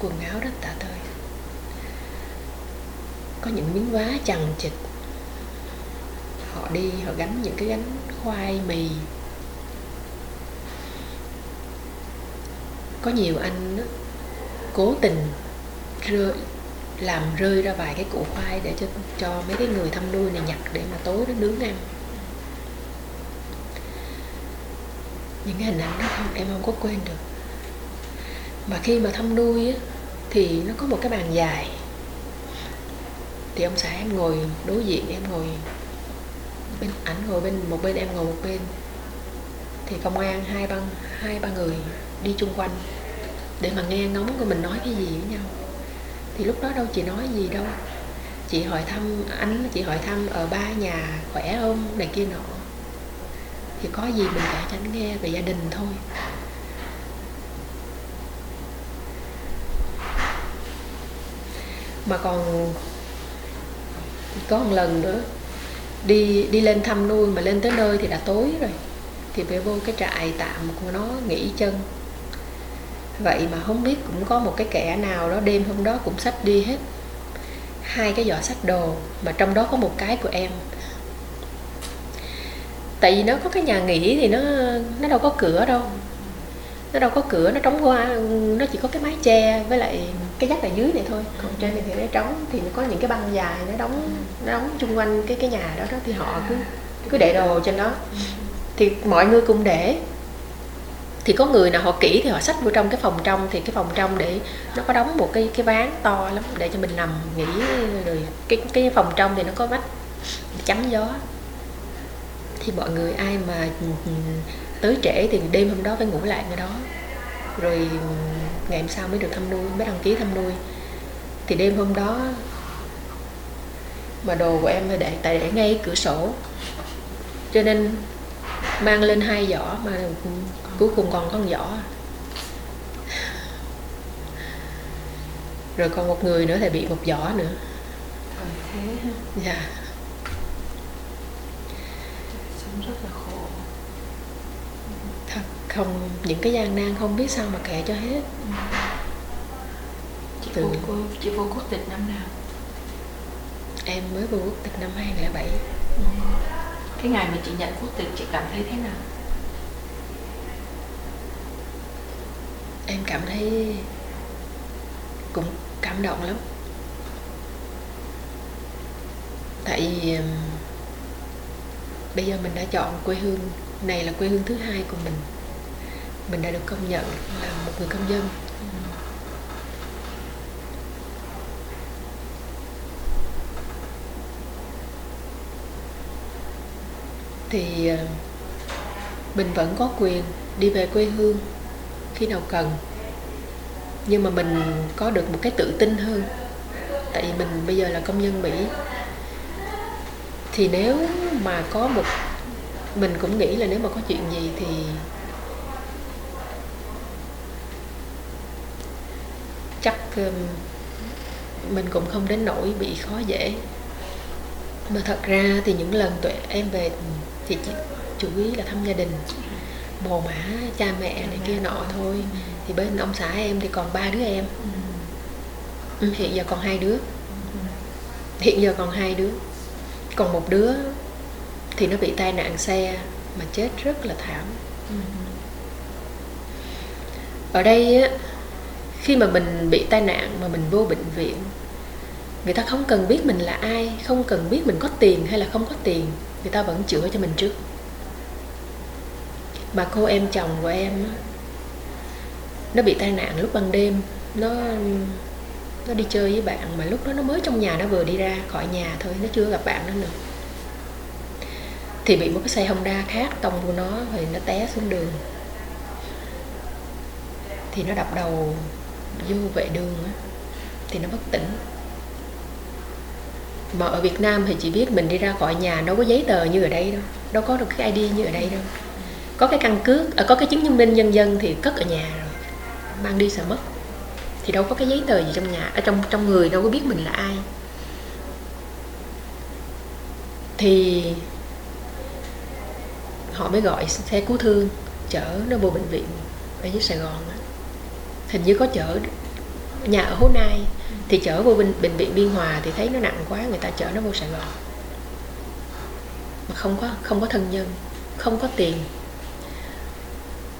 quần áo rất tả tơi, có những miếng vá chằng chịt. Họ đi, họ gánh những cái gánh khoai mì. Có nhiều anh đó, cố tình làm rơi ra vài cái củ khoai để cho mấy cái người thăm nuôi này nhặt để mà tối nó nướng ăn. Những cái hình ảnh đó em không có quên được. Mà khi mà thăm nuôi á, thì nó có một cái bàn dài. Thì ông xã em ngồi đối diện, em ngồi bên, ảnh ngồi bên một bên, em ngồi một bên. Thì công an hai ba người đi chung quanh để mà nghe ngóng của mình nói cái gì với nhau. Thì lúc đó đâu chị nói gì đâu, chị hỏi thăm anh, chị hỏi thăm ở ba nhà khỏe không này kia nọ. Thì có gì mình kể cho anh nghe về gia đình thôi. Mà còn có một lần nữa đi lên thăm nuôi, mà lên tới nơi thì đã tối rồi. Thì về vô cái trại tạm của nó nghỉ chân. Vậy mà không biết cũng có một cái kẻ nào đó đêm hôm đó cũng xách đi hết 2 cái giỏ xách đồ, mà trong đó có một cái của em. Tại vì nó có cái nhà nghỉ thì nó đâu có cửa đâu, nó đâu có cửa, nó trống hoa, nó chỉ có cái mái che với lại cái dách ở dưới này thôi. Còn trên này thì nó trống, thì nó có những cái băng dài nó đóng chung quanh cái nhà đó. Thì họ cứ để đồ trên đó, thì mọi người cùng để. Thì có người nào họ kỹ thì họ xách vô trong cái phòng trong, thì cái phòng trong để nó có đóng một cái ván to lắm để cho mình nằm nghỉ. Rồi cái phòng trong thì nó có vách chắn gió. Thì mọi người ai mà tới trễ thì đêm hôm đó phải ngủ lại ở đó. Rồi ngày hôm sau mới được thăm nuôi, mới đăng ký thăm nuôi. Thì đêm hôm đó mà đồ của em để ngay cửa sổ, cho nên mang lên 2 giỏ mà cuối cùng còn có 1 giỏ. Rồi còn một người nữa thì bị 1 giỏ nữa. Thế Dạ. sống rất là khổ. Thật không, những cái gian nan không biết sao mà kể cho hết. Chị Chị vô quốc tịch năm nào? Em mới vô quốc tịch năm 2007. Cái ngày mà chị nhận quốc tịch chị cảm thấy thế nào? Em cảm thấy cũng cảm động lắm. Tại vì bây giờ mình đã chọn quê hương này là quê hương thứ hai của mình. Mình đã được công nhận là một người công dân. Thì mình vẫn có quyền đi về quê hương khi nào cần. Nhưng mà mình có được một cái tự tin hơn. Tại vì mình bây giờ là công dân Mỹ. Thì nếu mà có một... Mình cũng nghĩ là nếu mà có chuyện gì thì chắc mình cũng không đến nỗi bị khó dễ. Mà thật ra thì những lần em về thì chủ yếu là thăm gia đình, mồ mả cha mẹ này kia nọ thôi. Thì bên ông xã em thì còn 3 đứa em. Hiện giờ còn 2 đứa. Còn một đứa thì nó bị tai nạn xe mà chết rất là thảm. Ở đây á, khi mà mình bị tai nạn mà mình vô bệnh viện, người ta không cần biết mình là ai, không cần biết mình có tiền hay là không có tiền, người ta vẫn chữa cho mình trước. Mà cô em chồng của em á, nó bị tai nạn lúc ban đêm. Nó đi chơi với bạn mà lúc đó nó mới trong nhà, nó vừa đi ra khỏi nhà thôi, nó chưa gặp bạn nó nữa. Thì bị một cái xe Honda khác tông vô nó, rồi nó té xuống đường. Thì nó đập đầu vô vệ đường á, thì nó bất tỉnh. Mà ở Việt Nam thì chị biết mình đi ra khỏi nhà đâu có giấy tờ như ở đây đâu, đâu có được cái ID như ở đây đâu. Có cái căn cước, có cái chứng minh nhân dân thì cất ở nhà rồi, mang đi sợ mất. Thì đâu có cái giấy tờ gì trong nhà, ở trong người đâu có biết mình là ai. Thì họ mới gọi xe cứu thương chở nó vô bệnh viện ở dưới Sài Gòn á. Hình như có chở, nhà ở Hố Nai thì chở vô bệnh viện Biên Hòa thì thấy nó nặng quá, người ta chở nó vô Sài Gòn. Mà không có thân nhân, không có tiền.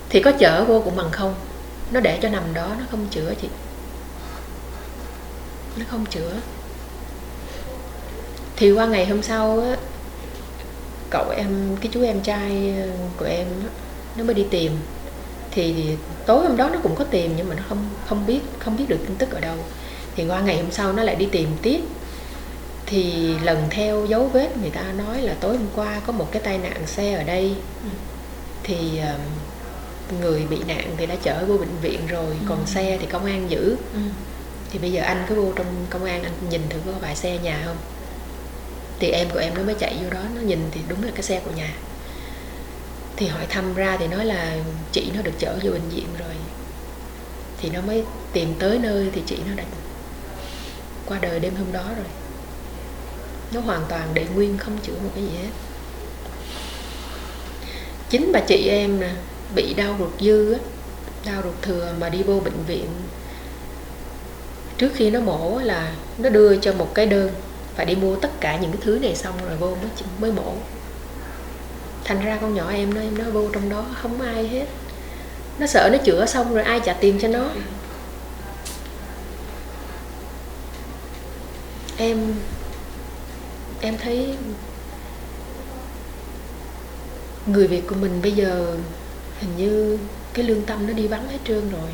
Thì có chở vô cũng bằng không. Nó để cho nằm đó, nó không chữa chị. Nó không chữa. Thì qua ngày hôm sau á, cậu em, cái chú em trai của em á, nó mới đi tìm. Thì tối hôm đó nó cũng có tìm nhưng mà nó không biết được tin tức ở đâu. Thì qua ngày hôm sau nó lại đi tìm tiếp. Thì lần theo dấu vết người ta nói là tối hôm qua có một cái tai nạn xe ở đây. Thì người bị nạn thì đã chở vô bệnh viện rồi, còn xe thì công an giữ. Thì bây giờ anh cứ vô trong công an, anh nhìn thử có vài xe nhà không. Thì em của em nó mới chạy vô đó, nó nhìn thì đúng là cái xe của nhà. Thì hỏi thăm ra thì nói là chị nó được chở vô bệnh viện rồi. Thì nó mới tìm tới nơi thì chị nó đã qua đời đêm hôm đó rồi. Nó hoàn toàn để nguyên, không chữa một cái gì hết. Chính bà chị em nè, bị đau ruột dư á, đau ruột thừa mà đi vô bệnh viện. Trước khi nó mổ là nó đưa cho một cái đơn, phải đi mua tất cả những cái thứ này xong rồi vô mới mổ. Thành ra con nhỏ em nó vô trong đó không ai hết. Nó sợ nó chữa xong rồi ai trả tiền cho nó. Em thấy người Việt của mình bây giờ hình như cái lương tâm nó đi vắng hết trơn rồi.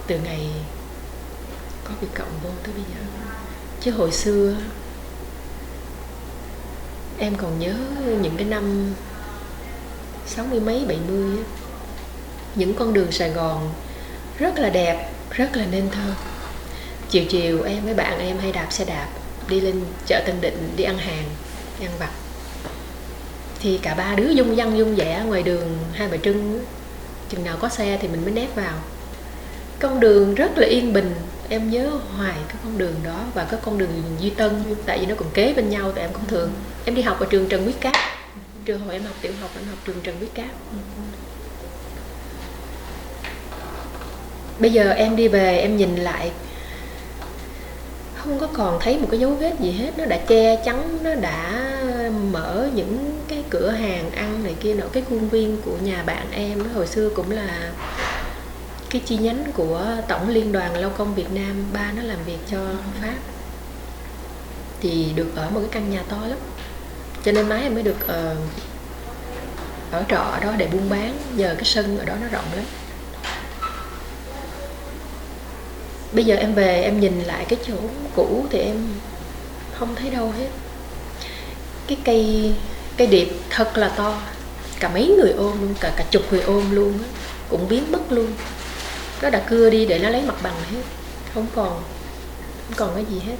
Từ ngày có Việt Cộng vô tới bây giờ. Chứ hồi xưa em còn nhớ những cái năm 60 mấy 70 á, những con đường Sài Gòn rất là đẹp, rất là nên thơ. Chiều chiều em với bạn em hay đạp xe đạp đi lên chợ Tân Định đi ăn hàng, đi ăn vặt. Thì cả ba đứa dung dăng dung dẻ ngoài đường Hai Bà Trưng. Chừng nào có xe thì mình mới nép vào. Con đường rất là yên bình. Em nhớ hoài cái con đường đó. Và cái con đường Duy Tân, tại vì nó cũng kế bên nhau. Tại em cũng thường, em đi học ở trường Trần Quý Cáp. Trường hồi em học tiểu học, em học trường Trần Quý Cáp. Bây giờ em đi về em nhìn lại không có còn thấy một cái dấu vết gì hết. Nó đã che chắn, nó đã mở những cái cửa hàng ăn này kia nọ. Cái khuôn viên của nhà bạn em hồi xưa cũng là cái chi nhánh của Tổng Liên đoàn Lao công Việt Nam. Ba nó làm việc cho Pháp, thì được ở một cái căn nhà to lắm, cho nên má em mới được ở trọ ở đó để buôn bán, nhờ cái sân ở đó nó rộng lắm. Bây giờ em về em nhìn lại cái chỗ cũ thì em không thấy đâu hết. Cái cây điệp thật là to, cả mấy người ôm luôn, cả chục người ôm luôn á, cũng biến mất luôn. Nó đã cưa đi để nó lấy mặt bằng hết, không còn cái gì hết.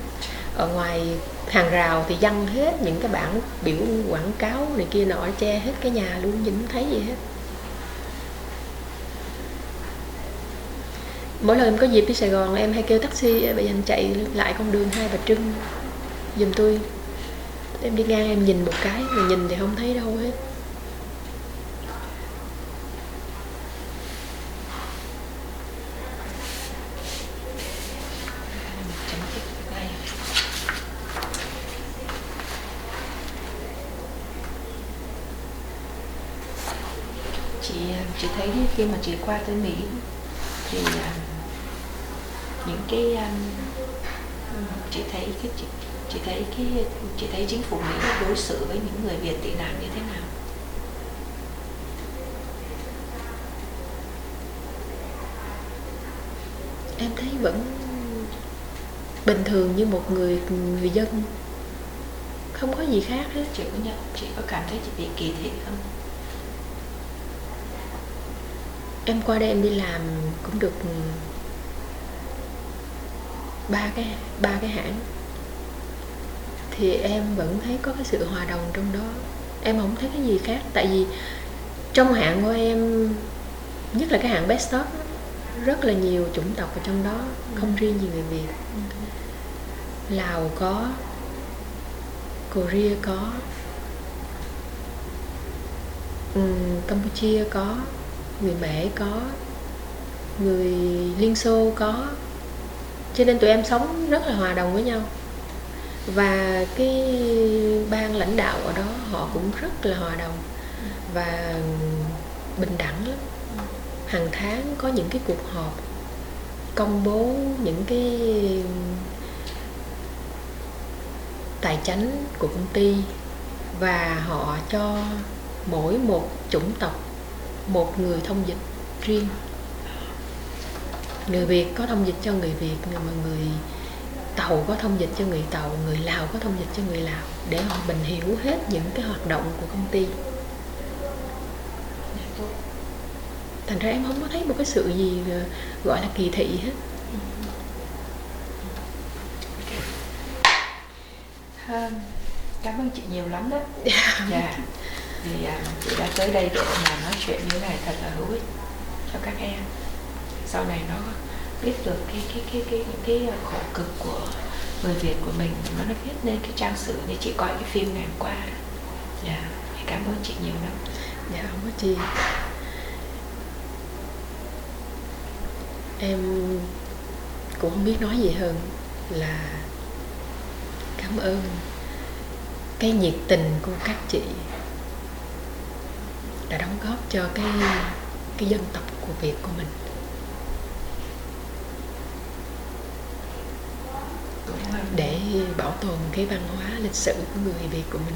Ở ngoài hàng rào thì giăng hết những cái bảng biểu quảng cáo này kia nọ, che hết cái nhà luôn, nhìn không thấy gì hết. Mỗi lần em có dịp đi Sài Gòn em hay kêu taxi bây giờ anh chạy lại con đường Hai Bà Trưng giùm tôi. Em đi ngang em nhìn một cái, mà nhìn thì không thấy đâu hết. Chị thấy khi mà chị qua tới Mỹ thì những cái chị thấy chính phủ Mỹ đối xử với những người Việt tị nạn như thế nào? Em thấy vẫn bình thường như một người dân, không có gì khác hết. Chị có cảm thấy chị bị kỳ thị không? Em qua đây em đi làm cũng được ba cái hãng, thì em vẫn thấy có cái sự hòa đồng trong đó. Em không thấy cái gì khác, tại vì trong hãng của em, nhất là cái hãng Best Stop, rất là nhiều chủng tộc ở trong đó, không riêng gì người Việt. Lào có, Korea có, Campuchia có, người Mễ có, người Liên Xô có. Cho nên tụi em sống rất là hòa đồng với nhau. Và cái ban lãnh đạo ở đó họ cũng rất là hòa đồng và bình đẳng lắm. Hàng tháng có những cái cuộc họp công bố những cái tài chánh của công ty, và họ cho mỗi một chủng tộc một người thông dịch riêng. Người Việt có thông dịch cho người Việt, mà người Tàu có thông dịch cho người Tàu, người Lào có thông dịch cho người Lào, để họ mình hiểu hết những cái hoạt động của công ty. Thành ra em không có thấy một cái sự gì gọi là kỳ thị hết. Cảm ơn chị nhiều lắm đó. Vì chị đã tới đây để mà nói chuyện như thế này thật là hữu ích cho các em. Sau này nó biết được cái khổ cực của người Việt của mình, nó viết nên cái trang sử như chị coi cái phim ngày hôm qua. Cảm ơn chị nhiều lắm. Dạ không có chi. Em cũng không biết nói gì hơn là cảm ơn cái nhiệt tình của các chị đã đóng góp cho cái dân tộc của Việt của mình. Để bảo tồn cái văn hóa lịch sử của người Việt của mình.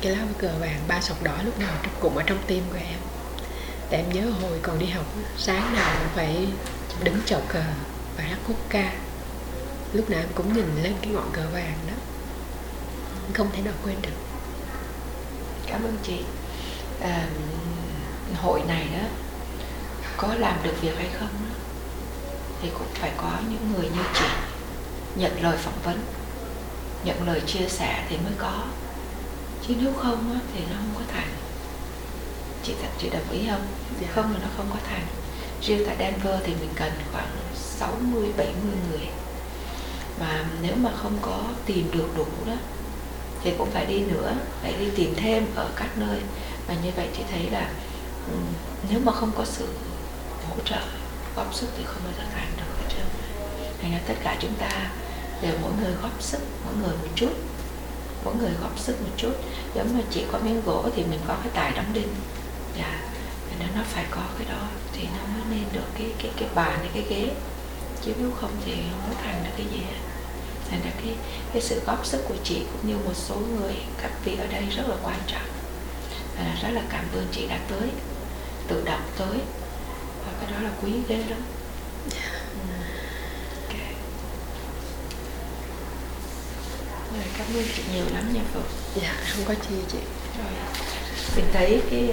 Cái lá cờ vàng ba sọc đỏ lúc nào cũng ở trong tim của em. Tại em nhớ hồi còn đi học, sáng nào cũng phải đứng chào cờ và hát quốc ca. Lúc nào em cũng nhìn lên cái ngọn cờ vàng đó, không thể nào quên được. Cảm ơn chị. Hội này đó có làm được việc hay không đó, thì cũng phải có những người như chị nhận lời phỏng vấn, nhận lời chia sẻ thì mới có, chứ nếu không á, thì nó không có thành. Chị đồng ý không? Dạ. Không là nó không có thành. Riêng tại Denver thì mình cần khoảng 60-70 người, mà nếu mà không có tìm được đủ đó thì cũng phải đi nữa, phải đi tìm thêm ở các nơi. Và như vậy chị thấy là nếu mà không có sự hỗ trợ góp sức thì không bao giờ thành được hết trơn. Thành ra tất cả chúng ta đều mỗi người góp sức, mỗi người một chút, mỗi người góp sức một chút. Giống như chỉ có miếng gỗ thì mình có cái tài đóng đinh, nên nó phải có cái đó thì nó mới nên được cái bàn hay cái ghế, chứ nếu không thì không có thành được cái gì hết. Thành ra cái sự góp sức của chị cũng như một số người các vị ở đây rất là quan trọng. Rất là cảm ơn chị đã tới, tự động tới, và cái đó là quý ghê lắm. Okay. Rồi, cảm ơn chị nhiều lắm nha Phượng. Dạ không có chi chị. Rồi mình thấy cái